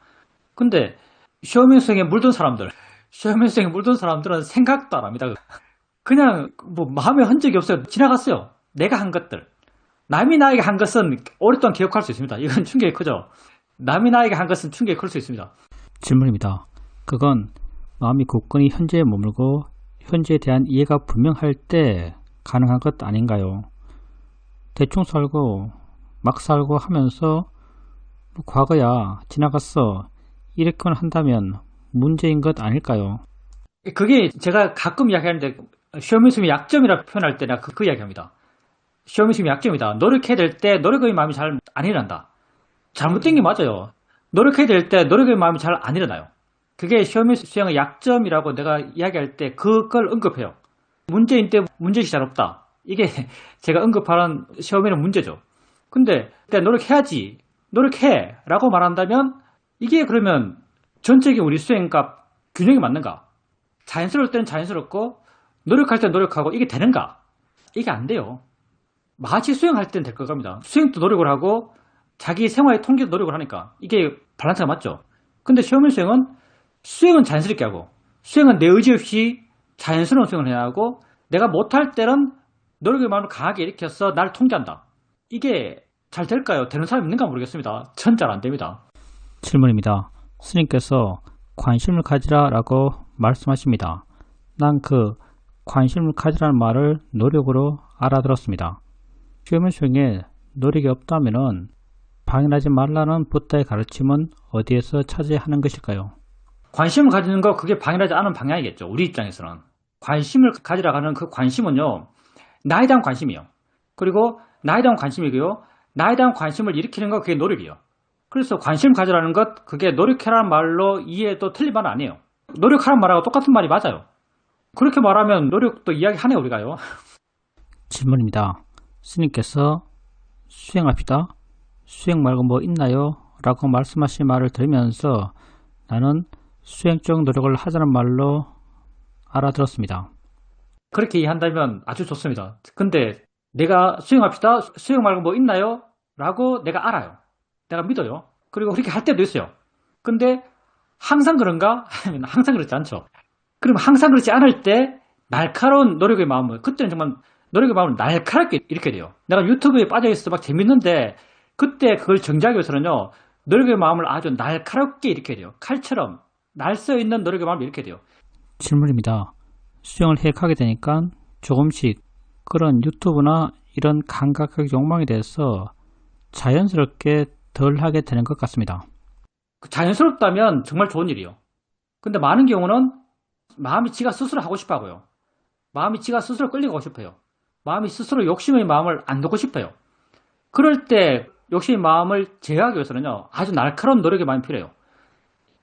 근데 쇼밍 수행에 물든 사람들은 생각도 안 합니다. 그냥 뭐 마음에 흔적이 없어요. 지나갔어요. 내가 한 것들. 남이 나에게 한 것은 오랫동안 기억할 수 있습니다. 이건 충격이 크죠. 남이 나에게 한 것은 충격이 클 수 있습니다. 질문입니다. 그건 마음이 굳건히 현재에 머물고 현재에 대한 이해가 분명할 때 가능한 것 아닌가요? 대충 살고 막 살고 하면서 뭐 과거야 지나갔어 이렇게만 한다면 문제인 것 아닐까요? 그게 제가 가끔 이야기하는데 쇼미즘의 약점이라고 표현할 때나 그 이야기합니다. 쇼미즘의 약점이다. 노력해야 될 때 노력의 마음이 잘 안 일어난다. 잘못된 게 맞아요. 노력해야 될 때 노력의 마음이 잘 안 일어나요. 그게 쇼미 수행의 약점이라고 내가 이야기할 때 그걸 언급해요. 문제인 때 문제시 잘 없다. 이게 제가 언급하는 쇼미는 문제죠. 근데 노력해야지. 노력해. 라고 말한다면 이게 그러면 전체적인 우리 수행과 균형이 맞는가? 자연스러울 때는 자연스럽고 노력할 때는 노력하고 이게 되는가? 이게 안 돼요. 마치 수행할 때는 될 것 같습니다. 수행도 노력을 하고 자기 생활의 통계도 노력을 하니까 이게 밸런스가 맞죠. 근데 시험일 수행은 자연스럽게 하고 수행은 내 의지 없이 자연스러운 수행을 해야 하고 내가 못할 때는 노력의 마음을 강하게 일으켜서 나를 통제한다. 이게 잘 될까요? 되는 사람 있는가 모르겠습니다. 전 잘 안 됩니다. 질문입니다. 스님께서 관심을 가지라 라고 말씀하십니다. 난 그 관심을 가지라는 말을 노력으로 알아들었습니다. 시험일 수행에 노력이 없다면 방해하지 말라는 부다의 가르침은 어디에서 찾아야 하는 것일까요? 관심을 가지는 거 그게 방해하지 않은 방향이겠죠. 우리 입장에서는. 관심을 가지라고 하는 그 관심은요. 나에 대한 관심이요. 그리고 나에 대한 관심이고요. 나에 대한 관심을 일으키는 거 그게 노력이요. 그래서 관심 가지라는 것 그게 노력해라는 말로 이해해도 틀린 말은 아니에요. 노력하라는 말하고 똑같은 말이 맞아요. 그렇게 말하면 노력도 이야기하네요. 우리가요. 질문입니다. 스님께서 수행합시다. 수행 말고 뭐 있나요? 라고 말씀하신 말을 들으면서 나는 수행적 노력을 하자는 말로 알아들었습니다. 그렇게 이해한다면 아주 좋습니다. 근데 내가 수행합시다. 수행 말고 뭐 있나요? 라고 내가 알아요. 내가 믿어요. 그리고 그렇게 할 때도 있어요. 근데 항상 그런가? 하면 항상 그렇지 않죠. 그럼 항상 그렇지 않을 때 날카로운 노력의 마음을 그때는 정말 노력의 마음을 날카롭게 이렇게 돼요. 내가 유튜브에 빠져있어 막 재밌는데 그때 그걸 정지하기 위해서는요. 노력의 마음을 아주 날카롭게 이렇게 돼요. 칼처럼 날써 있는 노력의 마음을 이렇게 돼요. 질문입니다. 수행을 해가게 되니까 조금씩 그런 유튜브나 이런 감각적 욕망에 대해서 자연스럽게 덜 하게 되는 것 같습니다. 자연스럽다면 정말 좋은 일이요. 근데 많은 경우는 마음이 지가 스스로 하고 싶어 하고요. 마음이 지가 스스로 끌려가고 싶어요. 마음이 스스로 욕심의 마음을 안 놓고 싶어요. 그럴 때 욕심의 마음을 제어하기 위해서는요. 아주 날카로운 노력의 마음이 필요해요.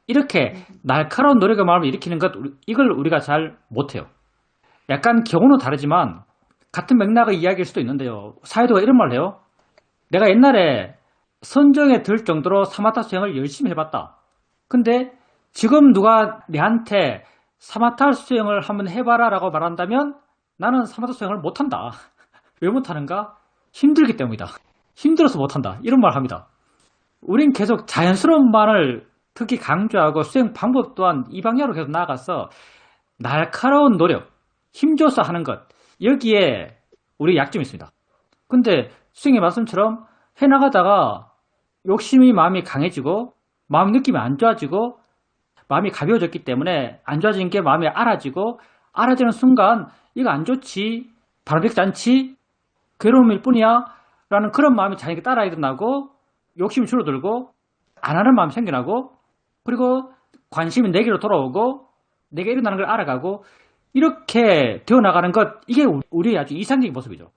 이렇게 날카로운 노력의 마음을 일으키는 것 이걸 우리가 잘 못해요. 약간 경우는 다르지만 같은 맥락의 이야기일 수도 있는데요. 사회도가 이런 말을 해요. 내가 옛날에 선정에 들 정도로 사마타 수행을 열심히 해봤다. 근데 지금 누가 내한테 사마타 수행을 한번 해봐라 라고 말한다면 나는 사마타 수행을 못한다. 왜 못하는가? 힘들기 때문이다. 힘들어서 못한다. 이런 말을 합니다. 우린 계속 자연스러운 말을 특히 강조하고 수행 방법 또한 이 방향으로 계속 나아가서 날카로운 노력, 힘줘서 하는 것 여기에 우리 약점이 있습니다. 근데 수행의 말씀처럼 해나가다가 욕심이 마음이 강해지고 마음 느낌이 안 좋아지고 마음이 가벼워졌기 때문에 안 좋아진 게 마음이 알아지고 알아지는 순간 이거 안 좋지 바람직지 않지 괴로움일 뿐이야 라는 그런 마음이 자기가 따라 일어나고 욕심이 줄어들고 안 하는 마음이 생겨나고 그리고 관심이 내게로 돌아오고 내게 일어나는 걸 알아가고 이렇게 되어나가는 것 이게 우리의 아주 이상적인 모습이죠.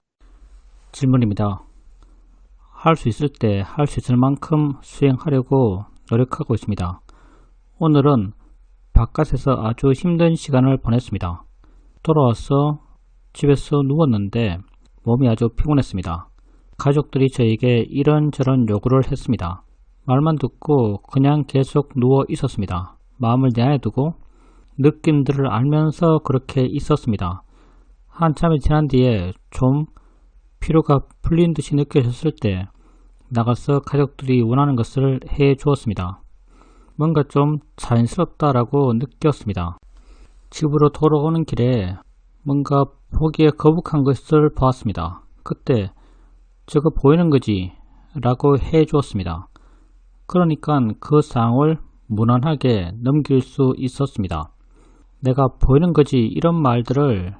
질문입니다. 할 수 있을 때 할 수 있을 만큼 수행하려고 노력하고 있습니다. 오늘은 바깥에서 아주 힘든 시간을 보냈습니다. 돌아와서 집에서 누웠는데 몸이 아주 피곤했습니다. 가족들이 저에게 이런저런 요구를 했습니다. 말만 듣고 그냥 계속 누워 있었습니다. 마음을 내려두고 느낌들을 알면서 그렇게 있었습니다. 한참이 지난 뒤에 좀 피로가 풀린 듯이 느껴졌을 때 나가서 가족들이 원하는 것을 해 주었습니다. 뭔가 좀 자연스럽다라고 느꼈습니다. 집으로 돌아오는 길에 뭔가 보기에 거북한 것을 보았습니다. 그때 저거 보이는 거지? 라고 해 주었습니다. 그러니까 그 상황을 무난하게 넘길 수 있었습니다. 내가 보이는 거지 이런 말들을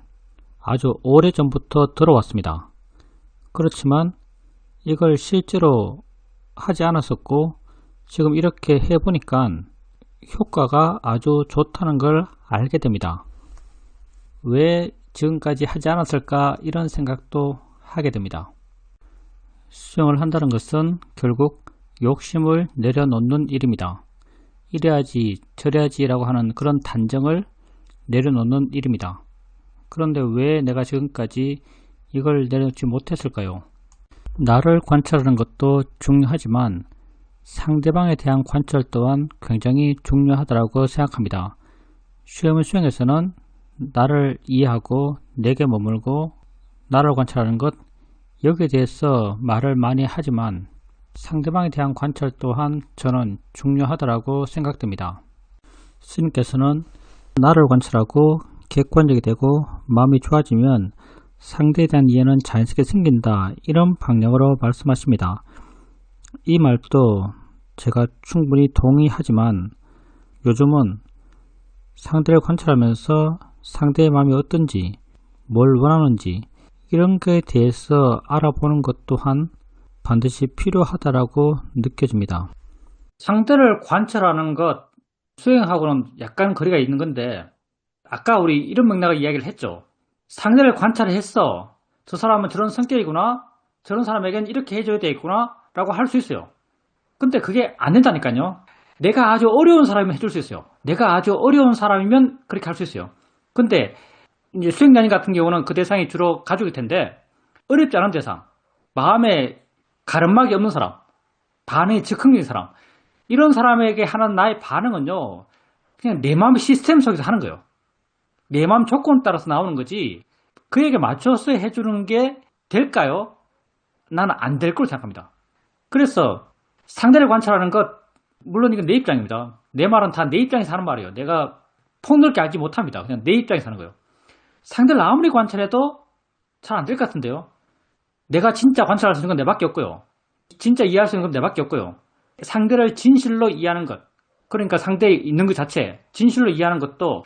아주 오래전부터 들어왔습니다. 그렇지만 이걸 실제로 하지 않았었고 지금 이렇게 해보니까 효과가 아주 좋다는 걸 알게 됩니다. 왜 지금까지 하지 않았을까 이런 생각도 하게 됩니다. 수영을 한다는 것은 결국 욕심을 내려놓는 일입니다. 이래야지 저래야지 라고 하는 그런 단정을 내려놓는 일입니다. 그런데 왜 내가 지금까지 이걸 내려놓지 못했을까요? 나를 관찰하는 것도 중요하지만 상대방에 대한 관찰 또한 굉장히 중요하다고 생각합니다. 수영에서는 나를 이해하고 내게 머물고 나를 관찰하는 것, 여기에 대해서 말을 많이 하지만 상대방에 대한 관찰 또한 저는 중요하다고 생각됩니다. 스님께서는 나를 관찰하고 객관적이 되고 마음이 좋아지면 상대에 대한 이해는 자연스럽게 생긴다, 이런 방향으로 말씀하십니다. 이 말도 제가 충분히 동의하지만 요즘은 상대를 관찰하면서 상대의 마음이 어떤지, 뭘 원하는지 이런 것에 대해서 알아보는 것 또한 반드시 필요하다고 느껴집니다. 상대를 관찰하는 것, 수행하고는 약간 거리가 있는 건데, 아까 우리 이런 맥락을 이야기를 했죠. 상대를 관찰했어. 저 사람은 저런 성격이구나. 저런 사람에겐 이렇게 해줘야 되겠구나. 라고 할 수 있어요. 근데 그게 안 된다니까요. 내가 아주 어려운 사람이면 해줄 수 있어요. 내가 아주 어려운 사람이면 그렇게 할 수 있어요. 근데 이제 수행자님 같은 경우는 그 대상이 주로 가족일 텐데, 어렵지 않은 대상, 마음에 가름막이 없는 사람, 반응이 즉흥적인 사람, 이런 사람에게 하는 나의 반응은요, 그냥 내 마음 시스템 속에서 하는 거예요. 내 마음 조건에 따라서 나오는 거지, 그에게 맞춰서 해주는 게 될까요? 나는 안 될 거로 생각합니다. 그래서 상대를 관찰하는 것, 물론 이건 내 입장입니다. 내 말은 다 내 입장에서 하는 말이에요. 내가 폭넓게 알지 못합니다. 그냥 내 입장에서 하는 거예요. 상대를 아무리 관찰해도 잘 안 될 것 같은데요. 내가 진짜 관찰할 수 있는 건 내밖에 없고요. 진짜 이해할 수 있는 건 내밖에 없고요. 상대를 진실로 이해하는 것, 그러니까 상대에 있는 것 자체, 진실로 이해하는 것도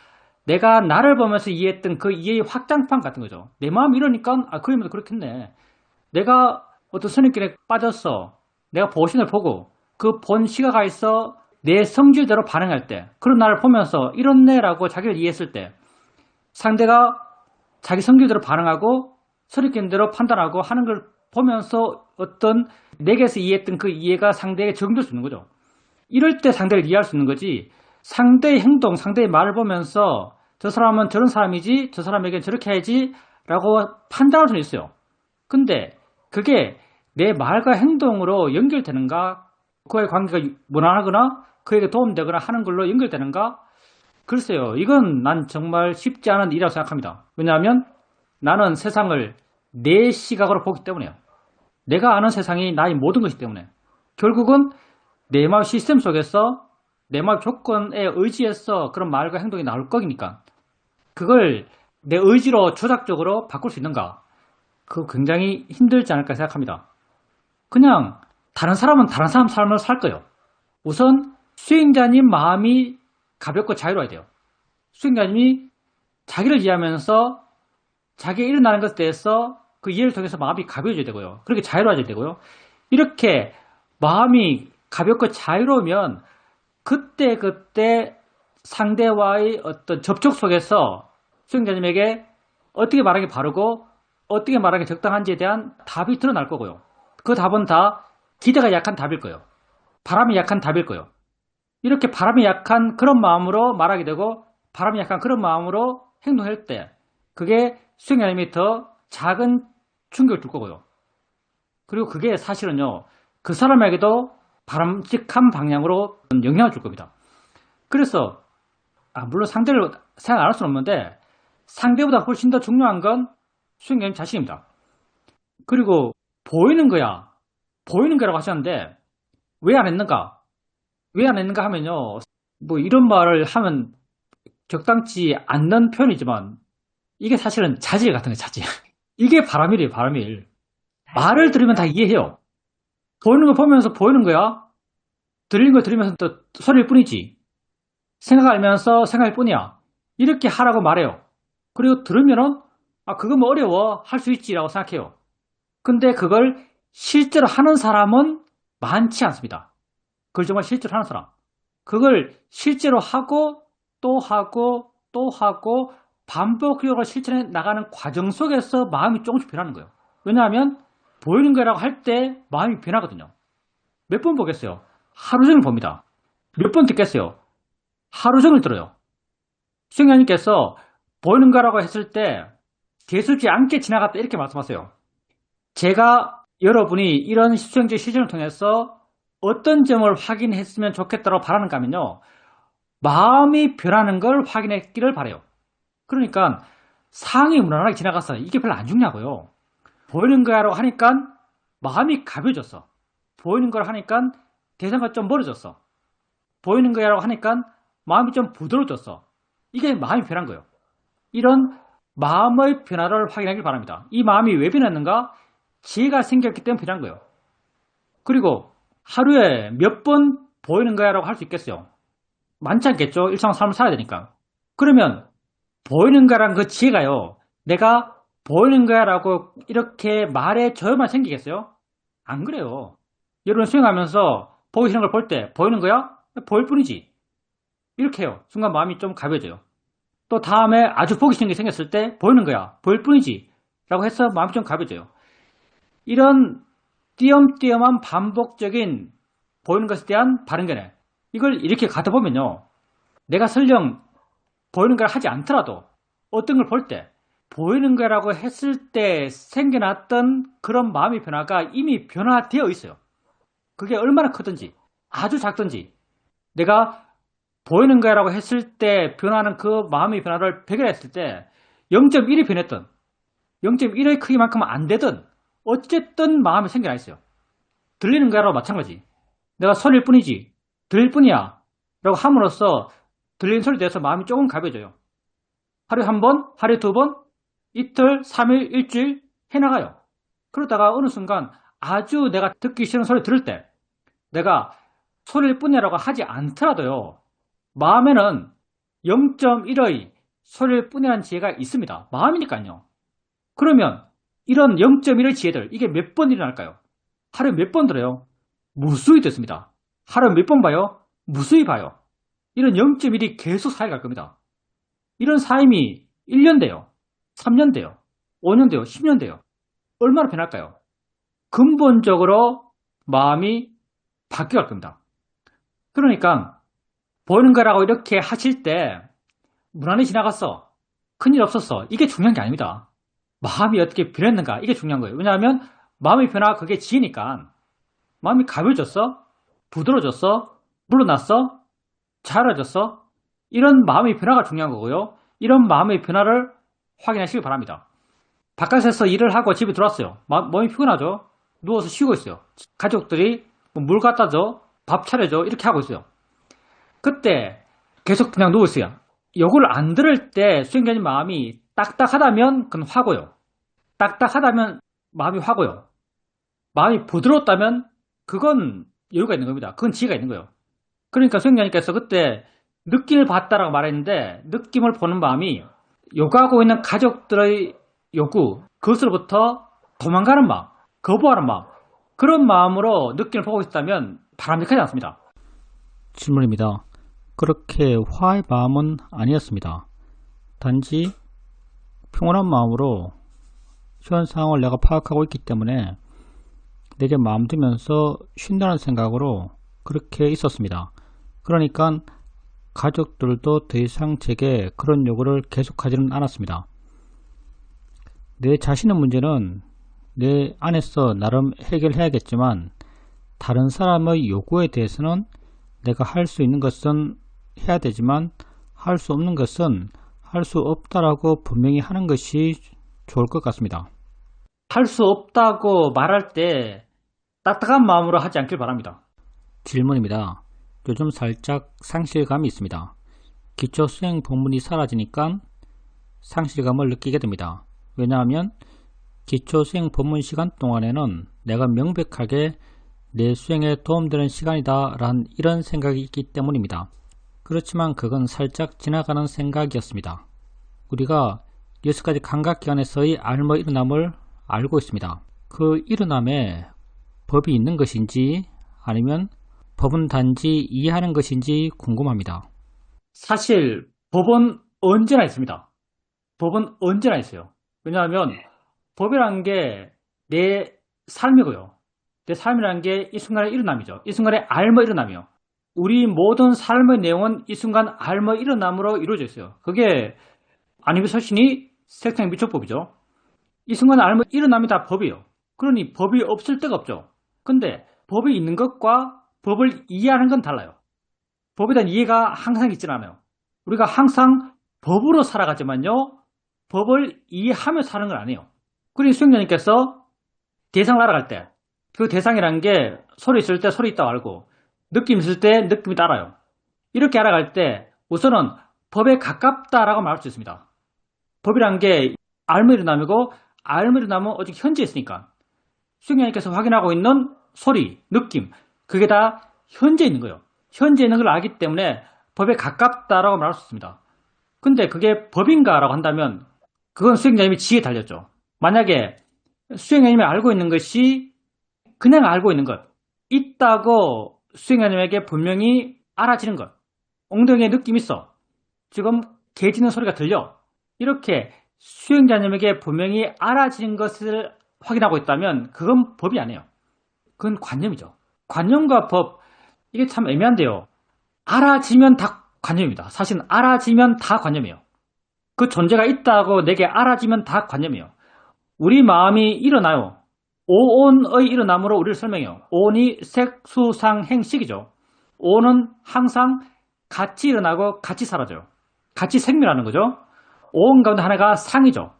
내가 나를 보면서 이해했던 그 이해의 확장판 같은 거죠. 내 마음이 이러니까 그 의미도 그렇겠네. 내가 어떤 선입견에 빠졌어. 내가 보신을 보고 그 본 시각에서 내 성질대로 반응할 때, 그런 나를 보면서 이렇네라고 자기를 이해했을 때 상대가 자기 성질대로 반응하고 선입견대로 판단하고 하는 걸 보면서 어떤 내게서 이해했던 그 이해가 상대에게 적용될 수 있는 거죠. 이럴 때 상대를 이해할 수 있는 거지, 상대의 행동, 상대의 말을 보면서 저 사람은 저런 사람이지, 저 사람에겐 저렇게 해야지 라고 판단할 수는 있어요. 근데 그게 내 말과 행동으로 연결되는가, 그의 관계가 무난하거나 그에게 도움되거나 하는 걸로 연결되는가? 글쎄요, 이건 난 정말 쉽지 않은 일이라고 생각합니다. 왜냐하면 나는 세상을 내 시각으로 보기 때문에요. 내가 아는 세상이 나의 모든 것이기 때문에 결국은 내 마음 시스템 속에서 내 마음 조건에 의지해서 그런 말과 행동이 나올 거니까 그걸 내 의지로 조작적으로 바꿀 수 있는가? 그거 굉장히 힘들지 않을까 생각합니다. 그냥 다른 사람은 다른 사람 삶을 살 거예요. 우선 수행자님 마음이 가볍고 자유로워야 돼요. 수행자님이 자기를 이해하면서 자기가 일어나는 것에 대해서 그 이해를 통해서 마음이 가벼워져야 되고요. 그렇게 자유로워져야 되고요. 이렇게 마음이 가볍고 자유로우면 그때 상대와의 어떤 접촉 속에서 수행자님에게 어떻게 말하기 바르고 어떻게 말하기 적당한지에 대한 답이 드러날 거고요. 그 답은 다 기대가 약한 답일 거예요. 바람이 약한 답일 거예요. 이렇게 바람이 약한 그런 마음으로 말하게 되고 바람이 약한 그런 마음으로 행동할 때 그게 수행자님이 더 작은 충격을 줄 거고요. 그리고 그게 사실은요, 그 사람에게도 바람직한 방향으로 영향을 줄 겁니다. 그래서 물론 상대를 생각 안 할 수는 없는데 상대보다 훨씬 더 중요한 건 수행자님 자신입니다. 그리고 보이는 거라고 하셨는데 왜 안 했는가? 왜 안 했는가 하면요, 뭐 이런 말을 하면 적당치 않는 표현이지만 이게 사실은 자질 같은 거예요, 자질. 이게 바람일이에요, 바람일. 말을 들으면 다 이해해요. 보이는 거 보면서 보이는 거야. 들리는 거 들으면서 또 소리일 뿐이지. 생각 알면서 생각일 뿐이야. 이렇게 하라고 말해요. 그리고 들으면은 그거 뭐 어려워, 할 수 있지라고 생각해요. 근데 그걸 실제로 하는 사람은 많지 않습니다. 그걸 정말 실제로 하는 사람. 그걸 실제로 하고 또 하고 또 하고 반복적으로 실천해 나가는 과정 속에서 마음이 조금씩 변하는 거예요. 왜냐하면 보이는 거라고 할 때 마음이 변하거든요. 몇 번 보겠어요? 하루 종일 봅니다. 몇 번 듣겠어요? 하루 종일 들어요. 수행자님께서 보이는 거라고 했을 때 대수롭지 않게 지나갔다 이렇게 말씀하세요. 제가 여러분이 이런 수행적 실전을 통해서 어떤 점을 확인했으면 좋겠다고 바라는가 하면요, 마음이 변하는 걸 확인했기를 바라요. 그러니까 상이 무난하게 지나갔어요. 이게 별로 안 중요하고요. 보이는 거라고 하니까 마음이 가벼워졌어. 보이는 걸 하니까 대상과 좀 멀어졌어. 보이는 거라고 하니까 마음이 좀 부드러워졌어. 이게 마음이 변한 거예요. 이런 마음의 변화를 확인하길 바랍니다. 이 마음이 왜 변했는가? 지혜가 생겼기 때문에 변한 거예요. 그리고 하루에 몇 번 보이는 거야라고 할 수 있겠어요? 많지 않겠죠? 일상 삶을 살아야 되니까. 그러면 보이는 거란 그 지혜가요, 내가 보이는 거야라고 이렇게 말해줘야만 생기겠어요? 안 그래요. 여러분 수행하면서 보기 싫은 걸 볼 때 보이는 거야? 보일 뿐이지. 이렇게 해요. 순간 마음이 좀 가벼워져요. 또 다음에 아주 보기 싫은 게 생겼을 때 보이는 거야, 보일 뿐이지 라고 해서 마음이 좀 가벼워져요. 이런 띄엄띄엄한 반복적인 보이는 것에 대한 바른 견해, 이걸 이렇게 가다 보면요, 내가 설령 보이는 걸 하지 않더라도 어떤 걸 볼 때 보이는 거라고 했을 때 생겨났던 그런 마음의 변화가 이미 변화되어 있어요. 그게 얼마나 크든지 아주 작든지 내가 보이는 거라고 했을 때 변하는 그 마음의 변화를 배결했을 때 0.1이 변했던 0.1의 크기만큼은 안 되든 어쨌든 마음이 생겨나 있어요. 들리는 거라고 마찬가지. 내가 소리일 뿐이지 들릴 뿐이야 라고 함으로써 들리는 소리에 대해서 마음이 조금 가벼워져요. 하루에 한 번, 하루에 두 번, 이틀, 3일, 일주일 해나가요. 그러다가 어느 순간 아주 내가 듣기 싫은 소리 들을 때 내가 소리일 뿐이라고 하지 않더라도요, 마음에는 0.1의 소리일 뿐이라는 지혜가 있습니다. 마음이니까요. 그러면 이런 0.1의 지혜들, 이게 몇 번 일어날까요? 하루에 몇 번 들어요? 무수히 듣습니다. 하루에 몇 번 봐요? 무수히 봐요. 이런 0.1이 계속 쌓여갈 겁니다. 이런 삶이 1년 돼요. 3년 돼요. 5년 돼요. 10년 돼요. 얼마나 변할까요? 근본적으로 마음이 바뀌어갈 겁니다. 그러니까 보이는 거라고 이렇게 하실 때 무난히 지나갔어, 큰일 없었어, 이게 중요한 게 아닙니다. 마음이 어떻게 변했는가, 이게 중요한 거예요. 왜냐하면 마음의 변화가 그게 지혜니까. 마음이 가벼워졌어? 부드러워졌어? 물러났어? 자유로워졌어? 이런 마음의 변화가 중요한 거고요. 이런 마음의 변화를 확인하시기 바랍니다. 바깥에서 일을 하고 집에 들어왔어요. 몸이 피곤하죠? 누워서 쉬고 있어요. 가족들이 물 갖다 줘, 밥 차려줘, 이렇게 하고 있어요. 그때 계속 그냥 누워 있어요. 요걸 안 들을 때 수행자님 마음이 딱딱하다면 그건 화고요. 딱딱하다면 마음이 화고요. 마음이 부드러웠다면 그건 여유가 있는 겁니다. 그건 지혜가 있는 거예요. 그러니까 수행자님께서 그때 느낌을 봤다라고 말했는데, 느낌을 보는 마음이 요구하고 있는 가족들의 요구, 그것으로부터 도망가는 마음, 거부하는 마음, 그런 마음으로 느낌을 보고 있다면 바람직하지 않습니다. 질문입니다. 그렇게 화의 마음은 아니었습니다. 단지 평온한 마음으로 현 상황을 내가 파악하고 있기 때문에 내게 마음 두면서 쉰다는 생각으로 그렇게 있었습니다. 그러니까 가족들도 더 이상 제게 그런 요구를 계속하지는 않았습니다. 내 자신의 문제는 내 안에서 나름 해결해야겠지만 다른 사람의 요구에 대해서는 내가 할 수 있는 것은 해야 되지만 할 수 없는 것은 할 수 없다라고 분명히 하는 것이 좋을 것 같습니다. 할 수 없다고 말할 때 딱딱한 마음으로 하지 않길 바랍니다. 질문입니다. 요즘 살짝 상실감이 있습니다. 기초 수행 본문이 사라지니까 상실감을 느끼게 됩니다. 왜냐하면 기초 수행 본문 시간 동안에는 내가 명백하게 내 수행에 도움되는 시간이다 라는 이런 생각이 있기 때문입니다. 그렇지만 그건 살짝 지나가는 생각이었습니다. 우리가 6가지 감각기관에서의 알머 일어남을 알고 있습니다. 그 일어남에 법이 있는 것인지 아니면 법은 단지 이해하는 것인지 궁금합니다. 사실 법은 언제나 있습니다. 법은 언제나 있어요. 왜냐하면 법이라는 게 내 삶이고요. 내 삶이라는 게 이 순간의 일어남이죠. 이 순간의 알머 일어남이요. 우리 모든 삶의 내용은 이 순간 알머 일어남으로 이루어져 있어요. 그게 아니비서신이 색상 미초법이죠. 이 순간 알머 일어남이 다 법이에요. 그러니 법이 없을 데가 없죠. 근데 법이 있는 것과 법을 이해하는 건 달라요. 법에 대한 이해가 항상 있진 않아요. 우리가 항상 법으로 살아가지만요. 법을 이해하며 사는 건 아니에요. 그러니 수행자님께서 대상을 알아갈 때 그 대상이라는 게 소리 있을 때 소리 있다고 알고 느낌 있을 때 느낌이 따라요. 이렇게 알아갈 때 우선은 법에 가깝다라고 말할 수 있습니다. 법이란 게 알무 일어남이고 알무 일어남은 오직 현재에 있으니까 수행자님께서 확인하고 있는 소리, 느낌 그게 다 현재에 있는 거예요. 현재에 있는 걸 알기 때문에 법에 가깝다라고 말할 수 있습니다. 근데 그게 법인가라고 한다면 그건 수행자님이 지혜에 달렸죠. 만약에 수행자님이 알고 있는 것이 그냥 알고 있는 것 있다고 수행자님에게 분명히 알아지는 것 엉덩이에 느낌 있어 지금 개 짖는 소리가 들려 이렇게 수행자님에게 분명히 알아지는 것을 확인하고 있다면 그건 법이 아니에요. 그건 관념이죠. 관념과 법 이게 참 애매한데요. 알아지면 다 관념입니다. 사실은 알아지면 다 관념이에요. 그 존재가 있다고 내게 알아지면 다 관념이에요. 우리 마음이 일어나요. 오온의 일어남으로 우리를 설명해요. 오온이 색수상행식이죠. 오온은 항상 같이 일어나고 같이 사라져요. 같이 생멸하는 거죠. 오온 가운데 하나가 상이죠.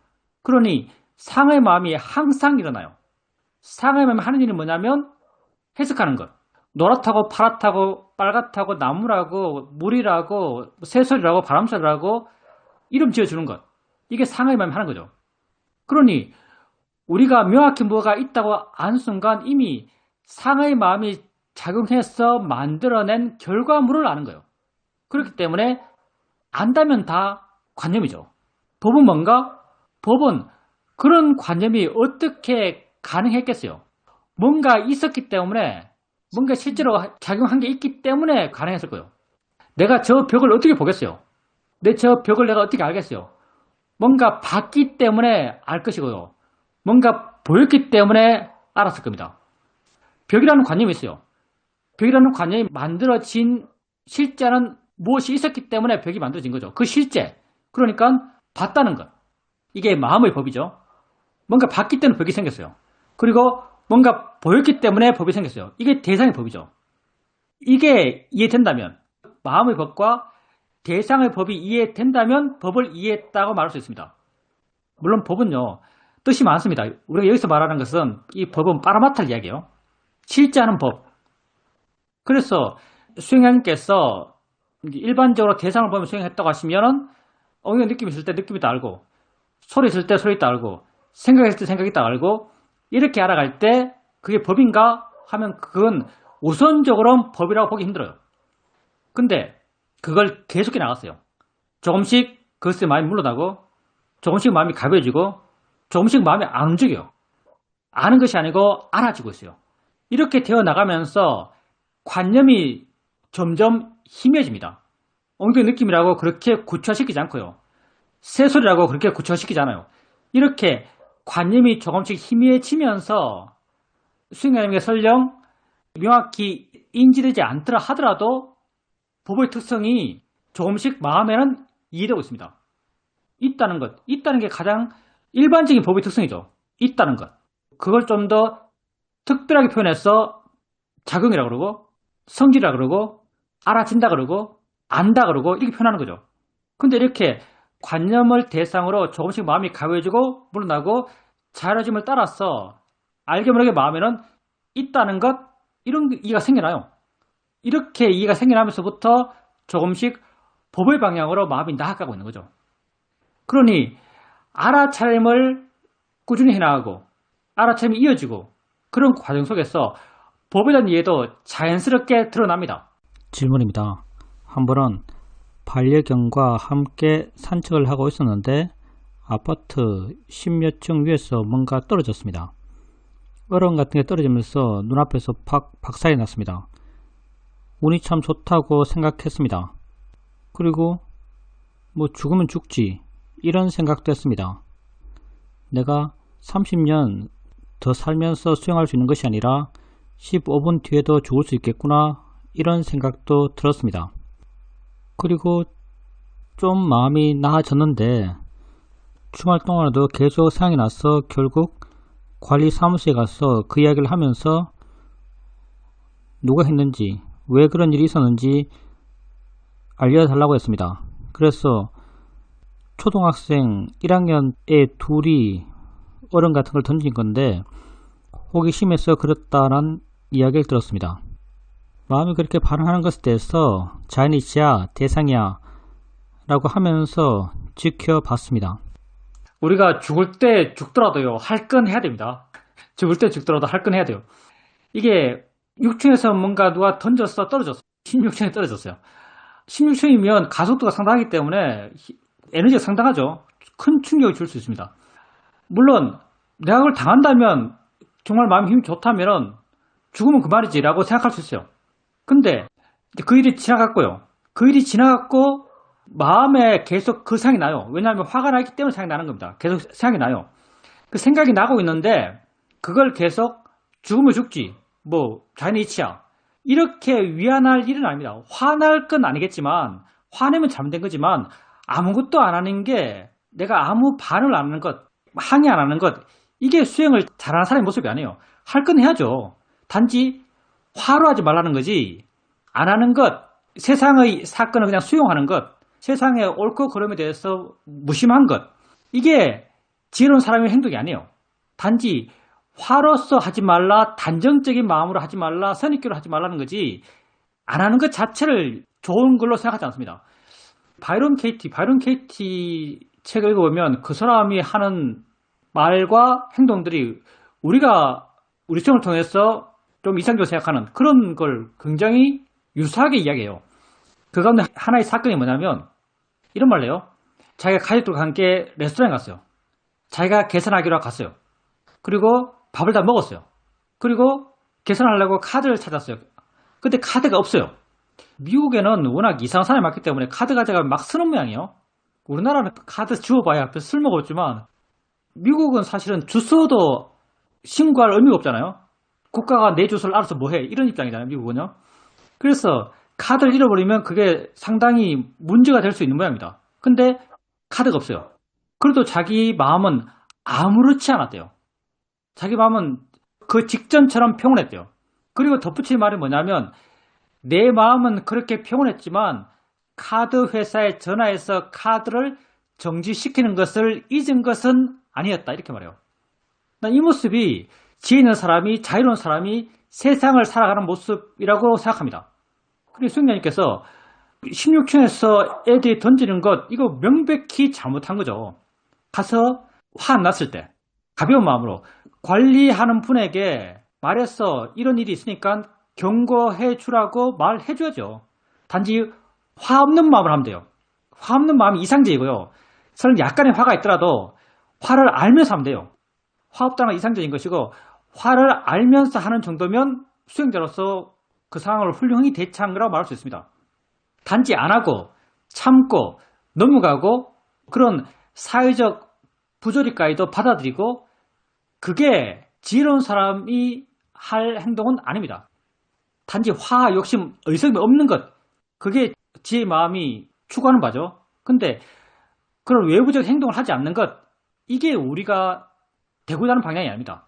그러니 상의 마음이 항상 일어나요. 상의 마음이 하는 일이 뭐냐면 해석하는 것. 노랗다고 파랗다고 빨갛다고 나무라고 물이라고 새소리라고 바람소리라고 이름 지어주는 것. 이게 상의 마음이 하는 거죠. 그러니 우리가 명확히 뭐가 있다고 안 순간 이미 상의 마음이 작용해서 만들어낸 결과물을 아는 거예요. 그렇기 때문에 안다면 다 관념이죠. 법은 뭔가? 법은 그런 관념이 어떻게 가능했겠어요? 뭔가 있었기 때문에 뭔가 실제로 작용한 게 있기 때문에 가능했을 거예요. 내가 저 벽을 어떻게 보겠어요? 내 저 벽을 내가 어떻게 알겠어요? 뭔가 봤기 때문에 알 것이고요. 뭔가 보였기 때문에 알았을 겁니다. 벽이라는 관념이 있어요. 벽이라는 관념이 만들어진 실제는 무엇이 있었기 때문에 벽이 만들어진 거죠. 그 실제. 그러니까 봤다는 것. 이게 마음의 법이죠. 뭔가 봤기 때문에 벽이 생겼어요. 그리고 뭔가 보였기 때문에 법이 생겼어요. 이게 대상의 법이죠. 이게 이해된다면 마음의 법과 대상의 법이 이해된다면 법을 이해했다고 말할 수 있습니다. 물론 법은요. 뜻이 많습니다. 우리가 여기서 말하는 것은 이 법은 빠라마탈 이야기예요. 실제하는 법. 그래서 수행자님께서 일반적으로 대상을 보면 수행했다고 하시면은 엉덩이 느낌 있을 때 느낌 있다 알고 소리 있을 때 소리 있다 알고 생각했을 때 생각 있다 알고 이렇게 알아갈 때 그게 법인가 하면 그건 우선적으로는 법이라고 보기 힘들어요. 근데 그걸 계속해 나갔어요. 조금씩 그것에 마음이 물러나고 조금씩 마음이 가벼워지고 조금씩 마음이 안 움직여요. 아는 것이 아니고 알아지고 있어요. 이렇게 되어 나가면서 관념이 점점 희미해집니다. 엉덩이 느낌이라고 그렇게 구체화시키지 않고요. 새소리라고 그렇게 구체화시키지 않아요. 이렇게 관념이 조금씩 희미해지면서 수행자님에게 설령 명확히 인지되지 않더라 하더라도 법의 특성이 조금씩 마음에는 이해되고 있습니다. 있다는 것, 있다는 게 가장 일반적인 법의 특성이죠. 있다는 것. 그걸 좀 더 특별하게 표현해서 작용이라 그러고, 성질이라 그러고, 알아진다 그러고, 안다 그러고, 이렇게 표현하는 거죠. 근데 이렇게 관념을 대상으로 조금씩 마음이 가벼워지고, 물러나고, 자유로짐을 따라서 알게 모르게 마음에는 있다는 것, 이런 이해가 생겨나요. 이렇게 이해가 생겨나면서부터 조금씩 법의 방향으로 마음이 나아가고 있는 거죠. 그러니 알아차림을 꾸준히 해나가고 알아차림이 이어지고 그런 과정 속에서 법에 대한 이해도 자연스럽게 드러납니다. 질문입니다. 한 번은 반려견과 함께 산책을 하고 있었는데 아파트 10몇 층 위에서 뭔가 떨어졌습니다. 얼음 같은 게 떨어지면서 눈앞에서 팍 박살이 났습니다. 운이 참 좋다고 생각했습니다. 그리고 뭐 죽으면 죽지 이런 생각도 했습니다. 내가 30년 더 살면서 수영할 수 있는 것이 아니라 15분 뒤에도 죽을 수 있겠구나 이런 생각도 들었습니다. 그리고 좀 마음이 나아졌는데 주말 동안에도 계속 생각이 나서 결국 관리사무소에 가서 그 이야기를 하면서 누가 했는지 왜 그런 일이 있었는지 알려달라고 했습니다. 그래서 초등학생 1학년의 둘이 얼음 같은 걸 던진 건데 호기심에서 그랬다는 이야기를 들었습니다. 마음이 그렇게 반응하는 것에 대해서 자연이치야 대상이야 라고 하면서 지켜봤습니다. 우리가 죽을 때 죽더라도요, 할 건 해야 됩니다. 죽을 때 죽더라도 할 건 해야 돼요. 이게 6층에서 뭔가 누가 던졌어, 떨어졌어. 16층에 떨어졌어요. 16층이면 가속도가 상당하기 때문에 에너지가 상당하죠. 큰 충격을 줄 수 있습니다. 물론 내가 그걸 당한다면 정말 마음이 힘이 좋다면 죽으면 그만이지라고 생각할 수 있어요. 근데 그 일이 지나갔고요. 그 일이 지나갔고 마음에 계속 그 생각이 나요. 왜냐하면 화가 나기 때문에 생각이 나는 겁니다. 계속 생각이 나요. 그 생각이 나고 있는데 그걸 계속 죽으면 죽지, 뭐 자연이치야 이렇게 위안할 일은 아닙니다. 화날 건 아니겠지만 화내면 잘못된 거지만 아무것도 안 하는 게, 내가 아무 반응을 안 하는 것, 항의 안 하는 것, 이게 수행을 잘하는 사람의 모습이 아니에요. 할 건 해야죠. 단지 화로 하지 말라는 거지, 안 하는 것, 세상의 사건을 그냥 수용하는 것, 세상의 옳고 그름에 대해서 무심한 것, 이게 지혜로운 사람의 행동이 아니에요. 단지 화로서 하지 말라, 단정적인 마음으로 하지 말라, 선입견으로 하지 말라는 거지, 안 하는 것 자체를 좋은 걸로 생각하지 않습니다. 바이런 케이티 책을 읽어보면 그 사람이 하는 말과 행동들이 우리가 우리 생을 통해서 좀 이상적으로 생각하는 그런 걸 굉장히 유사하게 이야기해요. 그 가운데 하나의 사건이 뭐냐면 이런 말을 해요. 자기가 가족들과 함께 레스토랑에 갔어요. 자기가 계산하기로 갔어요. 그리고 밥을 다 먹었어요. 그리고 계산하려고 카드를 찾았어요. 근데 카드가 없어요. 미국에는 워낙 이상한 사람이 많기 때문에 카드 가져가면 막 쓰는 모양이에요. 우리나라는 카드 주워봐야 별 쓸모가 없지만 미국은 사실은 주소도 신고할 의미가 없잖아요. 국가가 내 주소를 알아서 뭐해, 이런 입장이잖아요, 미국은요. 그래서 카드를 잃어버리면 그게 상당히 문제가 될 수 있는 모양입니다. 근데 카드가 없어요. 그래도 자기 마음은 아무렇지 않았대요. 자기 마음은 그 직전처럼 평온했대요. 그리고 덧붙일 말이 뭐냐면 내 마음은 그렇게 평온했지만 카드 회사에 전화해서 카드를 정지시키는 것을 잊은 것은 아니었다, 이렇게 말해요. 난 이 모습이 지혜 있는 사람이, 자유로운 사람이 세상을 살아가는 모습이라고 생각합니다. 그리고 수행자님께서 16층에서 애들이 던지는 것, 이거 명백히 잘못한 거죠. 가서 화 안 났을 때 가벼운 마음으로 관리하는 분에게 말해서 이런 일이 있으니까 경고해 주라고 말해줘야죠. 단지 화 없는 마음을 하면 돼요. 화 없는 마음이 이상적이고요. 설령 약간의 화가 있더라도 화를 알면서 하면 돼요. 화 없다는 건 이상적인 것이고, 화를 알면서 하는 정도면 수행자로서 그 상황을 훌륭히 대처한 거라고 말할 수 있습니다. 단지 안 하고 참고 넘어가고 그런 사회적 부조리까지도 받아들이고, 그게 지혜로운 사람이 할 행동은 아닙니다. 단지 화, 욕심, 의심이 없는 것, 그게 지의 마음이 추구하는 바죠. 근데 그런 외부적 행동을 하지 않는 것, 이게 우리가 되고자 하는 방향이 아닙니다.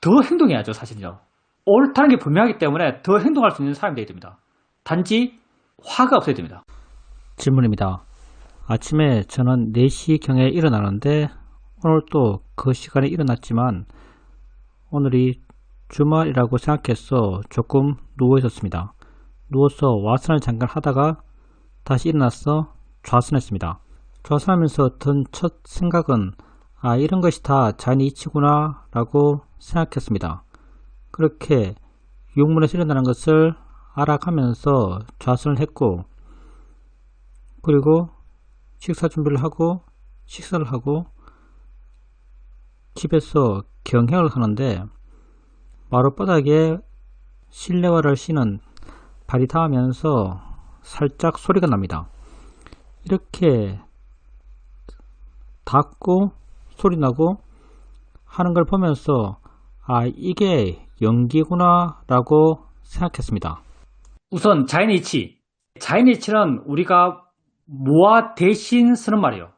더 행동해야죠, 사실은요. 옳다는 게 분명하기 때문에 더 행동할 수 있는 사람이 되어야 됩니다. 단지 화가 없어야 됩니다. 질문입니다. 아침에 저는 4시경에 일어나는데 오늘 또 그 시간에 일어났지만 오늘이 주말이라고 생각해서 조금 누워 있었습니다. 누워서 와선을 잠깐 하다가 다시 일어나서 좌선했습니다. 좌선하면서 든 첫 생각은 이런 것이 다 자연의 이치구나 라고 생각했습니다. 그렇게 육문에서 일어나는 것을 알아가면서 좌선을 했고, 그리고 식사 준비를 하고 식사를 하고 집에서 경향을 하는데 마룻바닥에 실내화를 신은 발이 닿으면서 살짝 소리가 납니다. 이렇게 닿고 소리 나고 하는 걸 보면서 이게 연기구나 라고 생각했습니다. 우선 자연의 이치. 자연의 이치는 우리가 무아 대신 쓰는 말이에요.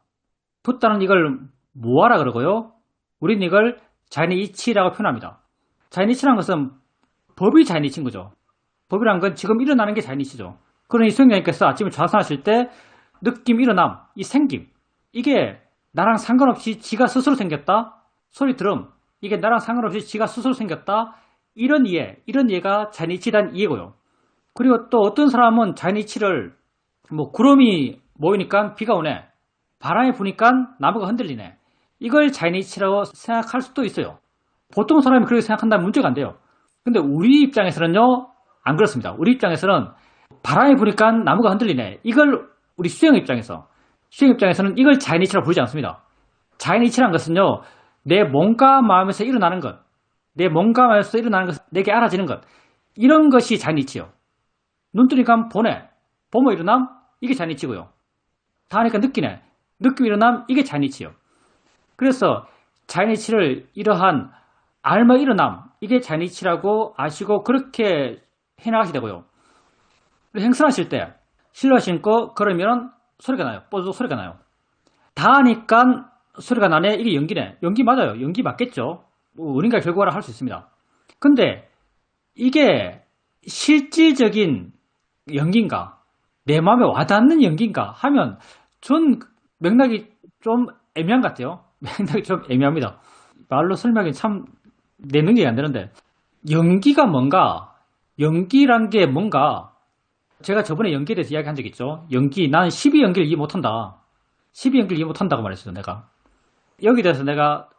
붓다는 이걸 무아라 그러고요. 우리는 이걸 자연의 이치라고 표현합니다. 자연의 이치라는 것은 법이 자연의 이치인 거죠. 법이라는 건 지금 일어나는 게 자연의 이치죠. 그러니 수행자님께서 아침에 좌선하실 때 느낌, 일어남, 이 생김, 이게 나랑 상관없이 지가 스스로 생겼다. 소리 들음, 이게 나랑 상관없이 지가 스스로 생겼다. 이런 이해가 자연의 이치에 대한 이해고요. 그리고 또 어떤 사람은 자연의 이치를 구름이 모이니까 비가 오네, 바람이 부니까 나무가 흔들리네, 이걸 자연의 이치라고 생각할 수도 있어요. 보통 사람이 그렇게 생각한다면 문제가 안 돼요. 근데 우리 입장에서는요, 안 그렇습니다. 우리 입장에서는 바람이 부니까 나무가 흔들리네, 이걸 우리 수행 입장에서는 이걸 자연의 이치라고 부르지 않습니다. 자연의 이치라는 것은요, 내 몸과 마음에서 일어나는 것, 내게 알아지는 것, 이런 것이 자연의 이치요. 눈 뜨니까 보네, 보면 일어남, 이게 자연의 이치고요. 닿으니까 느끼네, 느끼고 일어남, 이게 자연의 이치요. 그래서 자연의 이치를 이러한 알마 일어남, 이게 자연의 이치라고 아시고 그렇게 해나가시게 되고요. 행선하실 때 실내 신고 걸으면 소리가 나요. 뽀드득 소리가 나요. 닿으니까 소리가 나네, 이게 연기네. 연기 맞아요. 연기 맞겠죠. 원인과 결과라 할 수 있습니다. 근데 이게 실질적인 연기인가, 내 마음에 와닿는 연기인가 하면 전 맥락이 좀 애매한 것 같아요. 맥락이 좀 애매합니다. 말로 설명하기 참 내 능력이 안 되는데, 연기가 뭔가, 연기란 게 뭔가, 제가 저번에 연기에 대해서 이야기한 적 있죠. 나는 12연기를 이해 못한다. 12연기를 이해 못한다고 말했어요, 내가. 여기 대해서 내가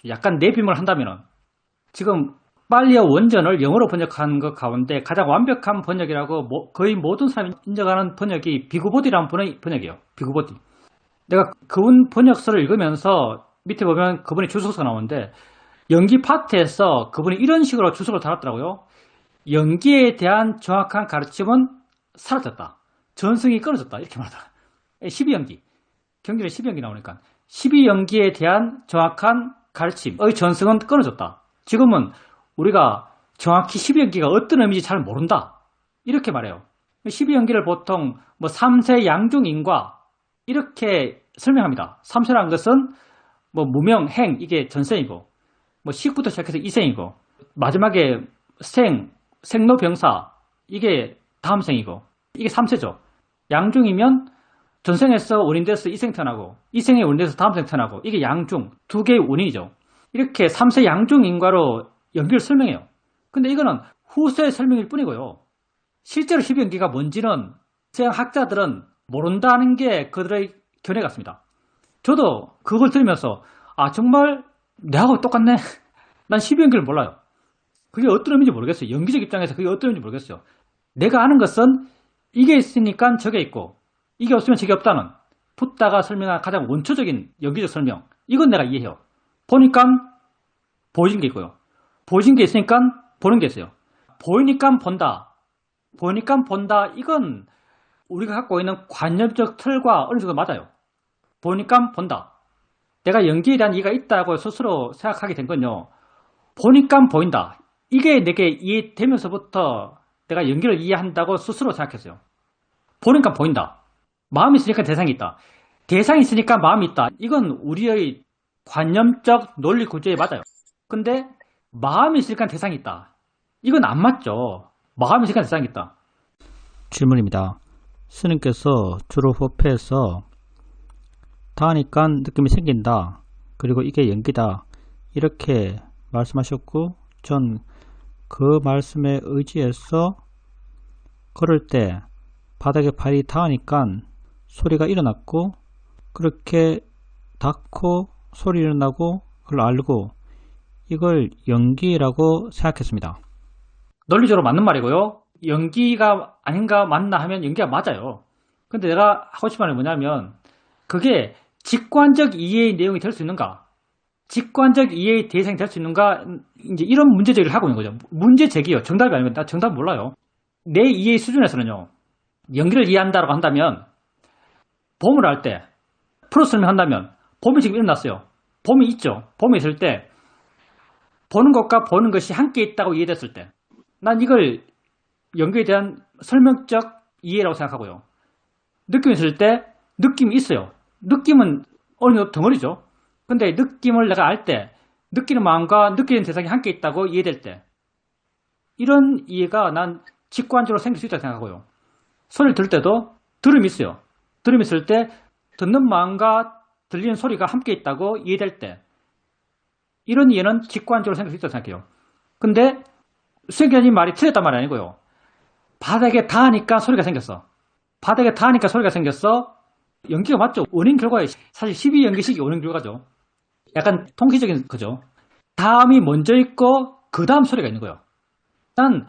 약간 내빔을 한다면은, 지금 빨리어 원전을 영어로 번역한 것 가운데 가장 완벽한 번역이라고 거의 모든 사람이 인정하는 번역이 비구보디라는 번역이에요. 비구보디. 내가 그분 번역서를 읽으면서 밑에 보면 그분의 주석서가 나오는데, 연기 파트에서 그분이 이런 식으로 주석을 달았더라고요. 연기에 대한 정확한 가르침은 사라졌다. 전승이 끊어졌다. 이렇게 말하더라. 12연기. 경기는 12연기 나오니까. 12연기에 대한 정확한 가르침의 전승은 끊어졌다. 지금은 우리가 정확히 12연기가 어떤 의미인지 잘 모른다. 이렇게 말해요. 12연기를 보통 3세 양중인과 이렇게 설명합니다. 3세라는 것은 무명, 행, 이게 전생이고, 식부터 시작해서 이생이고, 마지막에 생로병사, 이게 다음 생이고, 이게 3세죠. 양중이면 전생에서 원인돼서 이생 태어나고, 이생에 원인돼서 다음 생 태어나고, 이게 양중, 두 개의 원인이죠. 이렇게 3세 양중인과로 연기를 설명해요. 근데 이거는 후세의 설명일 뿐이고요. 실제로 12연기가 뭔지는 학자들은 모른다는 게 그들의 견해 같습니다. 저도 그걸 들으면서 정말 내하고 똑같네. 난 12연기를 몰라요. 그게 어떤 의미인지 모르겠어요. 연기적 입장에서 그게 어떤 의미인지 모르겠어요. 내가 아는 것은 이게 있으니까 저게 있고, 이게 없으면 저게 없다는 붓다가 설명한 가장 원초적인 연기적 설명, 이건 내가 이해해요. 보니까 보여진 게 있고요. 보여진 게 있으니까 보는 게 있어요. 보이니까 본다, 이건 우리가 갖고 있는 관념적 틀과 어느 정도 맞아요. 보니까 본다. 내가 연기에 대한 이해가 있다고 스스로 생각하게 된 건요, 보니까 보인다, 이게 내게 이해되면서부터 내가 연기를 이해한다고 스스로 생각했어요. 보니까 보인다. 마음이 있으니까 대상이 있다. 대상이 있으니까 마음이 있다. 이건 우리의 관념적 논리 구조에 맞아요. 근데 마음이 있으니까 대상이 있다. 이건 안 맞죠. 마음이 있으니까 대상이 있다. 질문입니다. 스님께서 주로 법회에서 닿으니까 느낌이 생긴다. 그리고 이게 연기다. 이렇게 말씀하셨고 전 그 말씀에 의지해서 걸을 때 바닥에 발이 닿으니까 소리가 일어났고 그렇게 닿고 소리 일어나고 그걸 알고 이걸 연기라고 생각했습니다. 논리적으로 맞는 말이고요. 연기가 아닌가 맞나 하면 연기가 맞아요. 근데 내가 하고 싶은 말이 뭐냐면 그게 직관적 이해의 내용이 될 수 있는가? 직관적 이해의 대상이 될 수 있는가? 이제 이런 문제 제기를 하고 있는 거죠. 문제 제기요. 정답이 아니면 나 정답 몰라요. 내 이해의 수준에서는요. 연기를 이해한다고 한다면 봄을 할 때 프로 설명한다면 봄이 지금 일어났어요. 봄이 있죠. 봄이 있을 때 보는 것과 보는 것이 함께 있다고 이해됐을 때 난 이걸 연기에 대한 설명적 이해라고 생각하고요. 느낌이 있을 때 느낌이 있어요. 느낌은 어느 정도 덩어리죠. 근데 느낌을 내가 알 때 느끼는 마음과 느끼는 대상이 함께 있다고 이해될 때 이런 이해가 난 직관적으로 생길 수 있다고 생각하고요. 소리를 들을 때도 들음이 있어요. 들음이 있을 때 듣는 마음과 들리는 소리가 함께 있다고 이해될 때 이런 이해는 직관적으로 생길 수 있다고 생각해요. 근데 수행자님 말이 틀렸단 말이 아니고요. 바닥에 닿으니까 소리가 생겼어. 바닥에 닿으니까 소리가 생겼어. 연기가 맞죠. 원인 결과에 사실 12연기식이 원인 결과죠. 약간 통계적인 거죠. 다음이 먼저 있고 그 다음 소리가 있는 거예요. 난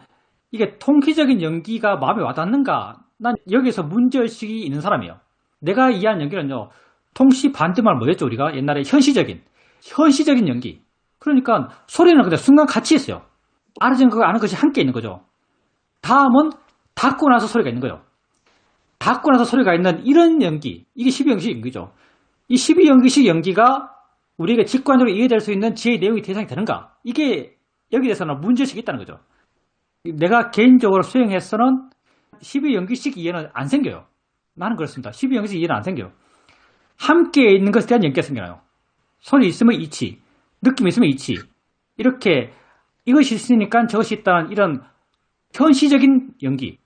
이게 통계적인 연기가 마음에 와닿는가? 난 여기서 문제의식이 있는 사람이에요. 내가 이해한 연기는요. 통시 반대말 뭐였죠 우리가? 옛날에 현시적인 연기. 그러니까 소리는 그냥 순간 같이 있어요. 알아진 거 아는 것이 함께 있는 거죠. 다음은 닫고 나서 소리가 있는 거예요. 닫고 나서 소리가 있는 이런 연기. 이게 12연기식 연기죠. 이 12연기식 연기가 우리에게 직관적으로 이해될 수 있는 지혜의 내용이 대상이 되는가? 이게 여기에 대해서는 문제의식이 있다는 거죠. 내가 개인적으로 수행해서는 12연기식 이해는 안 생겨요. 나는 그렇습니다. 12연기식 이해는 안 생겨요. 함께 있는 것에 대한 연기가 생겨나요. 소리 있으면 이치, 느낌이 있으면 이치. 이렇게 이것이 있으니까 저것이 있다는 이런 현시적인 연기.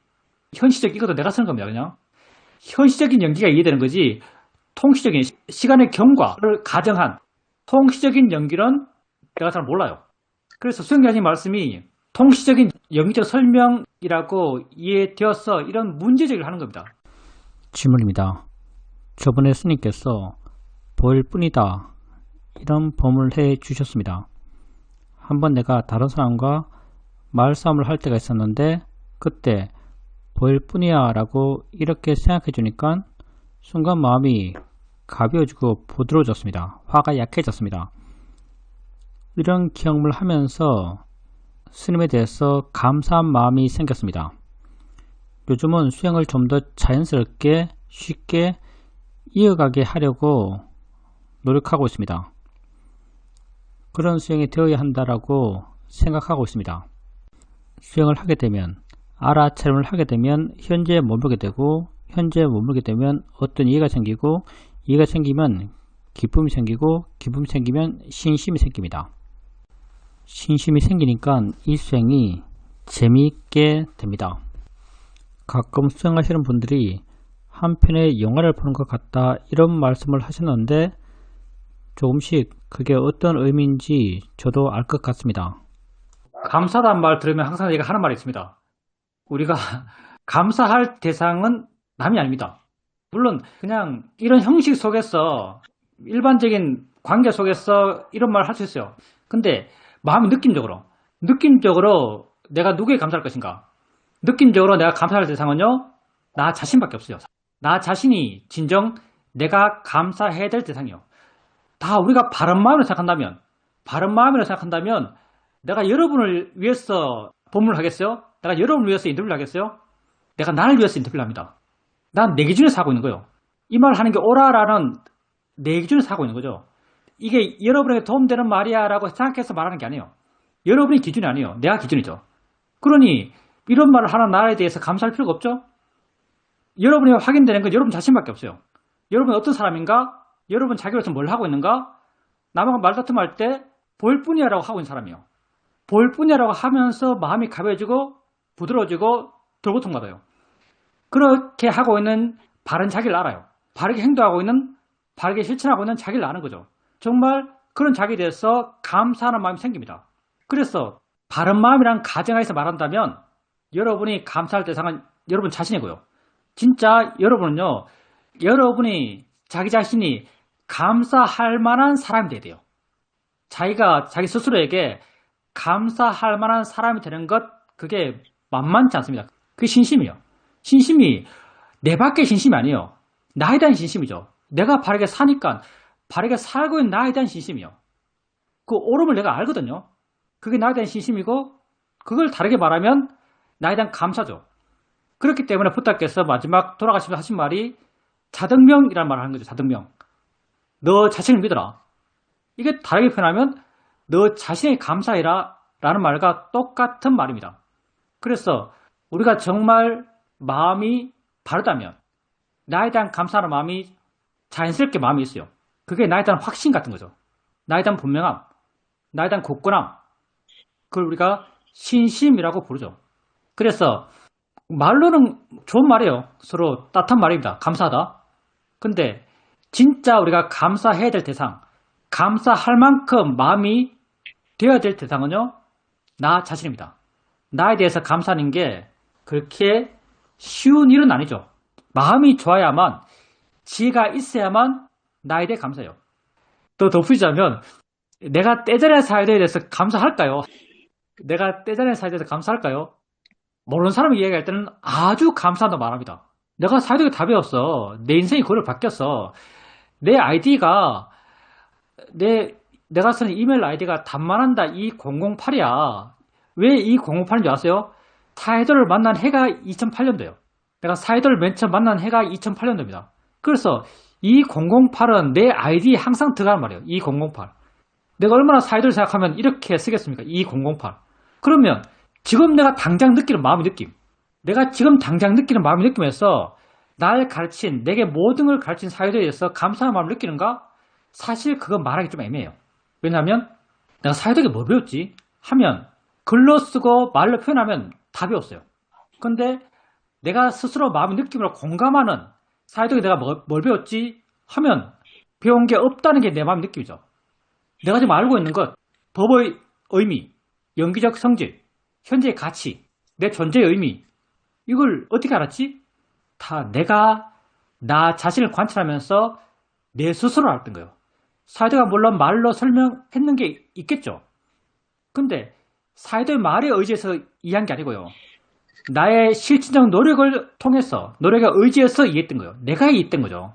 현시적 이것도 내가 쓰는 겁니다. 그냥 현시적인 연기가 이해되는 거지 통시적인 시간의 경과를 가정한 통시적인 연기는 내가 잘 몰라요. 그래서 수행자님 말씀이 통시적인 연기적 설명이라고 이해되어서 이런 문제제기를 하는 겁니다. 질문입니다. 저번에 스님께서 보일 뿐이다 이런 범을 해 주셨습니다. 한번 내가 다른 사람과 말싸움을 할 때가 있었는데 그때 보일 뿐이야 라고 이렇게 생각해 주니까 순간 마음이 가벼워지고 부드러워졌습니다. 화가 약해졌습니다. 이런 경험을 하면서 스님에 대해서 감사한 마음이 생겼습니다. 요즘은 수행을 좀 더 자연스럽게 쉽게 이어가게 하려고 노력하고 있습니다. 그런 수행이 되어야 한다라고 생각하고 있습니다. 수행을 하게 되면 알아차림을 하게 되면 현재에 머물게 되고 현재에 머물게 되면 어떤 이해가 생기고 이해가 생기면 기쁨이 생기고 기쁨이 생기면 신심이 생깁니다. 신심이 생기니까 이 수행이 재미있게 됩니다. 가끔 수행하시는 분들이 한편의 영화를 보는 것 같다 이런 말씀을 하셨는데 조금씩 그게 어떤 의미인지 저도 알 것 같습니다. 감사하다는 말 들으면 항상 제가 하는 말이 있습니다. 우리가 감사할 대상은 남이 아닙니다. 물론 그냥 이런 형식 속에서 일반적인 관계 속에서 이런 말을 할 수 있어요. 근데 마음이 느낌적으로 내가 누구에게 감사할 것인가? 느낌적으로 내가 감사할 대상은요. 나 자신밖에 없어요. 나 자신이 진정 내가 감사해야 될 대상이요. 다 우리가 바른 마음으로 생각한다면 내가 여러분을 위해서 법문을 하겠어요? 내가 여러분을 위해서 인터뷰를 하겠어요? 내가 나를 위해서 인터뷰를 합니다. 난 내 기준에서 하고 있는 거예요. 이 말 하는 게 옳아라는 내 기준에서 하고 있는 거죠. 이게 여러분에게 도움되는 말이야 라고 생각해서 말하는 게 아니에요. 여러분이 기준이 아니에요. 내가 기준이죠. 그러니 이런 말을 하는 나에 대해서 감사할 필요가 없죠? 여러분이 확인되는 건 여러분 자신밖에 없어요. 여러분 어떤 사람인가? 여러분 자기로서 뭘 하고 있는가? 남하고 말다툼할 때 보일 뿐이야라고 하고 있는 사람이에요. 보일 뿐이야라고 하면서 마음이 가벼워지고 부드러워지고 덜 고통받아요. 그렇게 하고 있는 바른 자기를 알아요. 바르게 행동하고 있는, 바르게 실천하고 있는 자기를 아는 거죠. 정말 그런 자기에 대해서 감사하는 마음이 생깁니다. 그래서 바른 마음이란 가정하에서 말한다면 여러분이 감사할 대상은 여러분 자신이고요. 진짜 여러분은요, 여러분이 자기 자신이 감사할 만한 사람이 돼야 돼요. 자기가 자기 스스로에게 감사할 만한 사람이 되는 것, 그게 만만치 않습니다. 그게 신심이에요. 신심이 내 밖의 신심이 아니에요. 나에 대한 신심이죠. 내가 바르게 사니까 바르게 살고 있는 나에 대한 신심이요. 그 옳음을 내가 알거든요. 그게 나에 대한 신심이고, 그걸 다르게 말하면 나에 대한 감사죠. 그렇기 때문에 부탁께서 마지막 돌아가시면서 하신 말이 자등명이라는 말을 하는 거죠. 자등명. 너 자신을 믿어라. 이게 다르게 표현하면 너 자신에게 감사해라 라는 말과 똑같은 말입니다. 그래서 우리가 정말 마음이 바르다면 나에 대한 감사하는 마음이 자연스럽게 마음이 있어요. 그게 나에 대한 확신 같은 거죠. 나에 대한 분명함, 나에 대한 굳건함, 그걸 우리가 신심이라고 부르죠. 그래서 말로는 좋은 말이에요. 서로 따뜻한 말입니다. 감사하다. 근데 진짜 우리가 감사해야 될 대상, 감사할 만큼 마음이 되어야 될 대상은요, 나 자신입니다. 나에 대해서 감사하는 게 그렇게 쉬운 일은 아니죠. 마음이 좋아야만, 지혜가 있어야만 나에 대해 감사해요. 또 덧붙이자면, 내가 떼자리의 사회에 대해서 감사할까요? 내가 떼자리의 사회에 대해서 감사할까요? 모르는 사람이 이야기할 때는 아주 감사하다고 말합니다. 내가 사회적으로 다 배웠어. 내 인생이 그걸로 바뀌었어. 내 아이디가, 내가 쓰는 이메일 아이디가 단만한다 2008이야. 왜 2008인 줄 아세요? 사이더를 만난 해가 2008년도예요. 내가 사이더를 맨 처음 만난 해가 2008년도입니다. 그래서 2008은 내 아이디에 항상 들어가는 말이에요. 2008. 내가 얼마나 사이더를 생각하면 이렇게 쓰겠습니까? 2008. 그러면 지금 내가 당장 느끼는 마음의 느낌, 내가 지금 당장 느끼는 마음의 느낌에서 날 가르친, 내게 모든 걸 가르친 사이더에 대해서 감사한 마음을 느끼는가? 사실 그건 말하기 좀 애매해요. 왜냐하면 내가 사이더에게 뭘 배웠지? 하면 글로 쓰고 말로 표현하면 다 배웠어요. 근데 내가 스스로 마음의 느낌으로 공감하는 사이더에게 내가 뭘 배웠지? 하면 배운 게 없다는 게 내 마음의 느낌이죠. 내가 지금 알고 있는 것, 법의 의미, 연기적 성질, 현재의 가치, 내 존재의 의미, 이걸 어떻게 알았지? 다 내가 나 자신을 관찰하면서 내 스스로 알았던 거예요. 사이더가 물론 말로 설명했는 게 있겠죠. 근데 사이더의 말에 의지해서 이해한 게 아니고요. 나의 실질적 노력을 통해서, 노력에 의지해서 이해했던 거예요. 내가 이해했던 거죠.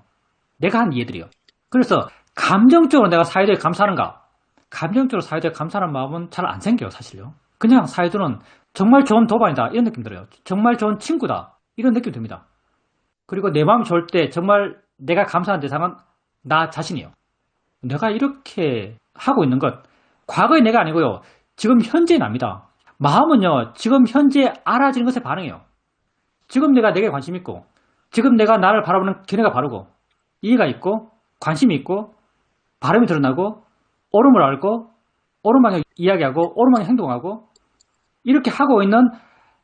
내가 한 이해들이요. 그래서 감정적으로 내가 사이더에 감사하는가? 감정적으로 사이더에 감사하는 마음은 잘 안 생겨요, 사실요. 그냥 사이더는 정말 좋은 도반이다, 이런 느낌 들어요. 정말 좋은 친구다, 이런 느낌 듭니다. 그리고 내 마음이 좋을 때 정말 내가 감사하는 대상은 나 자신이에요. 내가 이렇게 하고 있는 것, 과거의 내가 아니고요. 지금 현재의 납니다. 마음은요, 지금 현재 알아지는 것에 반응해요. 지금 내가 내게 관심 있고, 지금 내가 나를 바라보는 견해가 바르고, 이해가 있고, 관심이 있고, 바람이 드러나고, 옳음을 알고, 옳은 방향 이야기하고, 옳은 방향 행동하고, 이렇게 하고 있는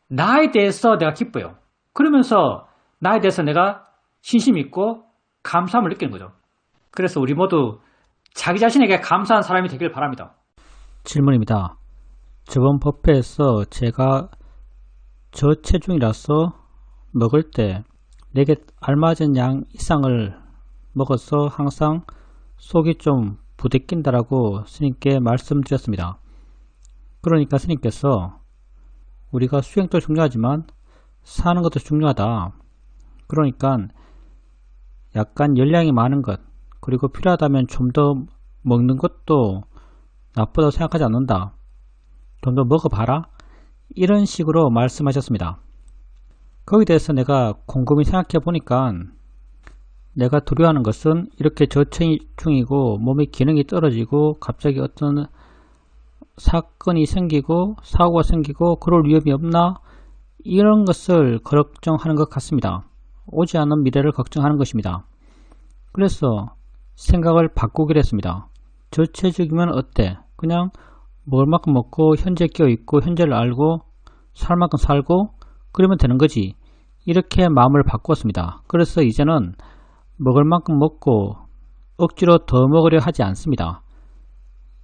나에 대해서 내가 기뻐요. 그러면서 나에 대해서 내가 신심이 있고, 감사함을 느끼는 거죠. 그래서 우리 모두 자기 자신에게 감사한 사람이 되길 바랍니다. 질문입니다. 저번 법회에서 제가 저체중이라서 먹을 때 내게 알맞은 양 이상을 먹어서 항상 속이 좀 부대낀다라고 스님께 말씀드렸습니다. 그러니까 스님께서 우리가 수행도 중요하지만 사는 것도 중요하다. 그러니까 약간 열량이 많은 것, 그리고 필요하다면 좀 더 먹는 것도 나쁘다고 생각하지 않는다. 좀 더 먹어봐라. 이런 식으로 말씀하셨습니다. 거기에 대해서 내가 곰곰이 생각해 보니까 내가 두려워하는 것은 이렇게 저체중이고 몸의 기능이 떨어지고 갑자기 어떤 사건이 생기고 사고가 생기고 그럴 위험이 없나, 이런 것을 걱정하는 것 같습니다. 오지 않는 미래를 걱정하는 것입니다. 그래서 생각을 바꾸기로 했습니다. 저체중이면 어때? 그냥 먹을 만큼 먹고 현재 끼어있고 현재를 알고 살 만큼 살고 그러면 되는 거지. 이렇게 마음을 바꿨습니다. 그래서 이제는 먹을 만큼 먹고 억지로 더 먹으려 하지 않습니다.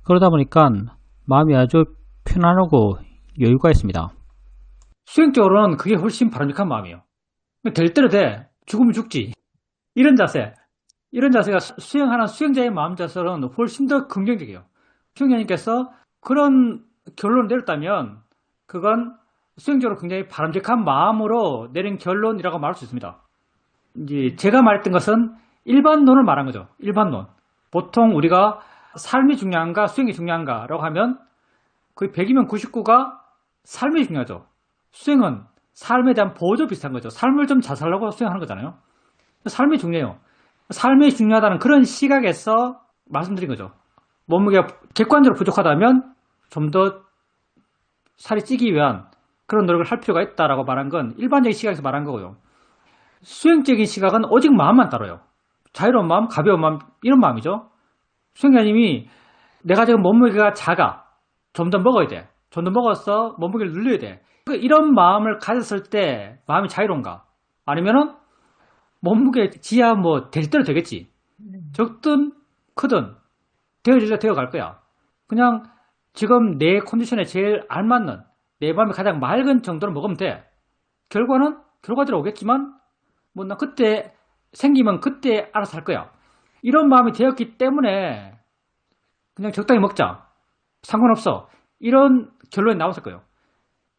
그러다 보니까 마음이 아주 편안하고 여유가 있습니다. 수행적으로는 그게 훨씬 바람직한 마음이에요. 될 대로 돼. 죽으면 죽지. 이런 자세. 이런 자세가 수행하는 수행자의 마음 자세로는 훨씬 더 긍정적이에요. 수행자님께서 그런 결론을 내렸다면 그건 수행적으로 굉장히 바람직한 마음으로 내린 결론이라고 말할 수 있습니다. 이제 제가 말했던 것은 일반론을 말한 거죠. 일반론. 보통 우리가 삶이 중요한가 수행이 중요한가라고 하면 거의 100이면 99가 삶이 중요하죠. 수행은 삶에 대한 보조 비슷한 거죠. 삶을 좀 잘 살려고 수행하는 거잖아요. 삶이 중요해요. 삶이 중요하다는 그런 시각에서 말씀드린 거죠. 몸무게가 객관적으로 부족하다면 좀 더 살이 찌기 위한 그런 노력을 할 필요가 있다라고 말한 건 일반적인 시각에서 말한 거고요. 수행적인 시각은 오직 마음만 따라요. 자유로운 마음, 가벼운 마음, 이런 마음이죠. 수행자님이 내가 지금 몸무게가 작아. 좀 더 먹어야 돼. 좀 더 먹어서 몸무게를 늘려야 돼. 이런 마음을 가졌을 때 마음이 자유로운가? 아니면은 몸무게 지야 뭐 될 대로 되겠지. 적든 크든 되어질래 되어갈 거야. 그냥 지금 내 컨디션에 제일 알맞는 내 마음이 가장 맑은 정도로 먹으면 돼. 결과는 결과대로 오겠지만 뭐 나 그때 생기면 그때 알아서 할 거야. 이런 마음이 되었기 때문에 그냥 적당히 먹자. 상관없어. 이런 결론이 나왔을 거예요.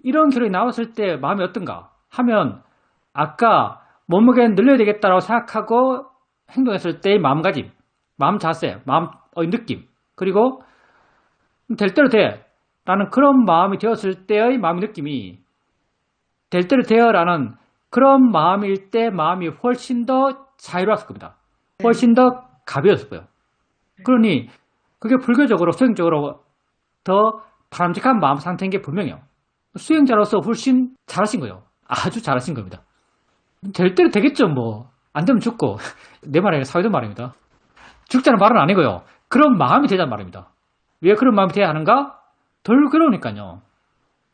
이런 결론이 나왔을 때 마음이 어떤가 하면 아까 몸무게는 늘려야 되겠다라고 생각하고 행동했을 때의 마음가짐, 마음 자세, 마음의 느낌, 그리고 될 대로 돼 라는 그런 마음이 되었을 때의 마음의 느낌이 될 대로 돼요 라는 그런 마음일 때 마음이 훨씬 더 자유로웠을 겁니다. 훨씬 더 가벼웠을 거예요. 그러니 그게 불교적으로 수행적으로 더 바람직한 마음 상태인 게 분명해요. 수행자로서 훨씬 잘하신 거예요. 아주 잘하신 겁니다. 될 대로 되겠죠 뭐. 안 되면 죽고. 내 말이 사회적 말입니다. 죽자는 말은 아니고요. 그런 마음이 되자는 말입니다. 왜 그런 마음이 돼야 하는가? 덜 괴로우니까요.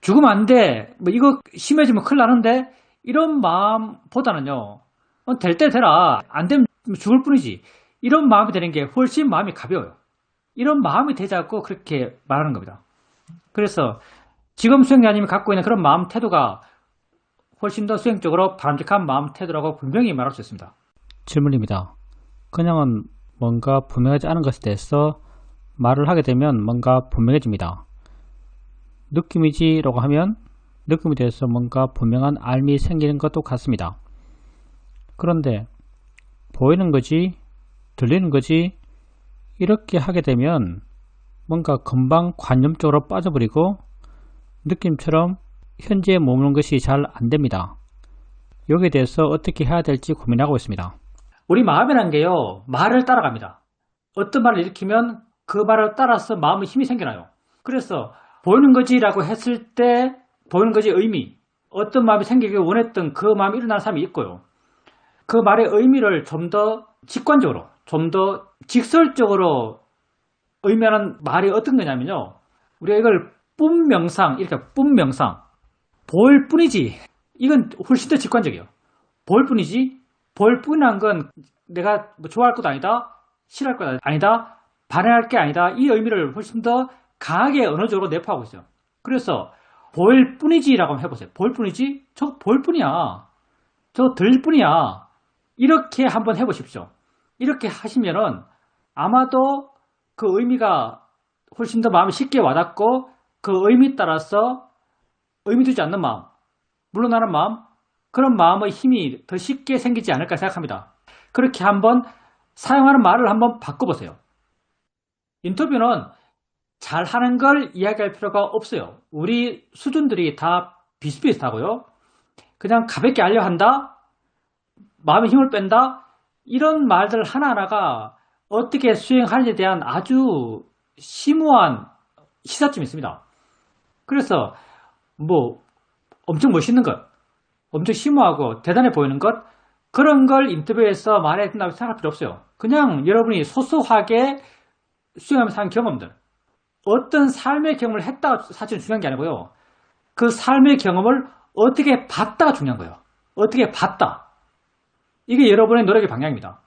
죽으면 안 돼. 뭐 이거 심해지면 큰일 나는데 이런 마음보다는요. 될 때 되라. 안 되면 죽을 뿐이지. 이런 마음이 되는 게 훨씬 마음이 가벼워요. 이런 마음이 되자고 그렇게 말하는 겁니다. 그래서 지금 수행자님이 갖고 있는 그런 마음 태도가 훨씬 더 수행적으로 바람직한 마음 태도라고 분명히 말할 수 있습니다. 질문입니다. 그냥은 뭔가 분명하지 않은 것에 대해서 말을 하게 되면 뭔가 분명해집니다. 느낌이지라고 하면 느낌에 대해서 뭔가 분명한 알미 생기는 것도 같습니다. 그런데 보이는 거지, 들리는 거지 이렇게 하게 되면 뭔가 금방 관념적으로 빠져버리고 느낌처럼 현재에 머무는 것이 잘 안됩니다. 여기에 대해서 어떻게 해야 될지 고민하고 있습니다. 우리 마음이란 게요. 말을 따라갑니다. 어떤 말을 일으키면 그 말을 따라서 마음의 힘이 생겨나요. 그래서 보이는 거지라고 했을 때 보이는 거지 의미, 어떤 마음이 생기길 원했던 그 마음이 일어나는 사람이 있고요. 그 말의 의미를 좀 더 직관적으로, 좀 더 직설적으로 의미하는 말이 어떤 거냐면요. 우리가 이걸 뿜명상, 이렇게 뿜명상, 보일 뿐이지. 이건 훨씬 더 직관적이에요. 보일 뿐이지. 보일 뿐이란 건 내가 뭐 좋아할 것도 아니다, 싫어할 것도 아니다, 반응할 게 아니다. 이 의미를 훨씬 더 강하게 언어적으로 내포하고 있어요. 그래서 보일 뿐이지라고 한번 해보세요. 보일 뿐이지? 저거 보일 뿐이야. 저거 들릴 뿐이야. 이렇게 한번 해보십시오. 이렇게 하시면은 아마도 그 의미가 훨씬 더 마음이 쉽게 와닿고 그 의미 따라서 의미 두지 않는 마음, 물러나는 마음, 그런 마음의 힘이 더 쉽게 생기지 않을까 생각합니다. 그렇게 한번 사용하는 말을 한번 바꿔보세요. 인터뷰는 잘하는 걸 이야기할 필요가 없어요. 우리 수준들이 다 비슷비슷하고요. 그냥 가볍게 알려 한다, 마음의 힘을 뺀다, 이런 말들 하나하나가 어떻게 수행하는지에 대한 아주 심오한 시사점이 있습니다. 그래서 뭐 엄청 멋있는 것, 엄청 심오하고 대단해 보이는 것, 그런 걸 인터뷰에서 말해야 된다고 생각할 필요 없어요. 그냥 여러분이 소소하게 수행하면서 한 경험들, 어떤 삶의 경험을 했다가 사실은 중요한 게 아니고요. 그 삶의 경험을 어떻게 봤다가 중요한 거예요. 어떻게 봤다. 이게 여러분의 노력의 방향입니다.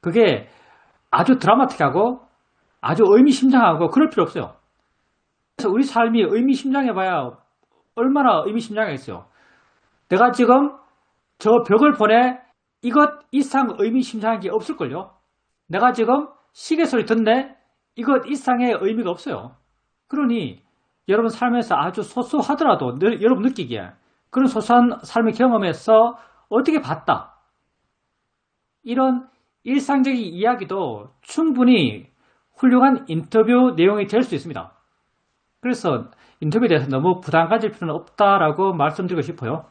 그게 아주 드라마틱하고 아주 의미심장하고 그럴 필요 없어요. 그래서 우리 삶이 의미심장해봐야 얼마나 의미심장하겠어요. 내가 지금 저 벽을 보내 이것 이상 의미심장한 게 없을걸요. 내가 지금 시계 소리 듣네 이것 이상의 의미가 없어요. 그러니 여러분 삶에서 아주 소소하더라도 여러분 느끼기에 그런 소소한 삶의 경험에서 어떻게 봤다. 이런 일상적인 이야기도 충분히 훌륭한 인터뷰 내용이 될 수 있습니다. 그래서 인터뷰에 대해서 너무 부담 가질 필요는 없다라고 말씀드리고 싶어요.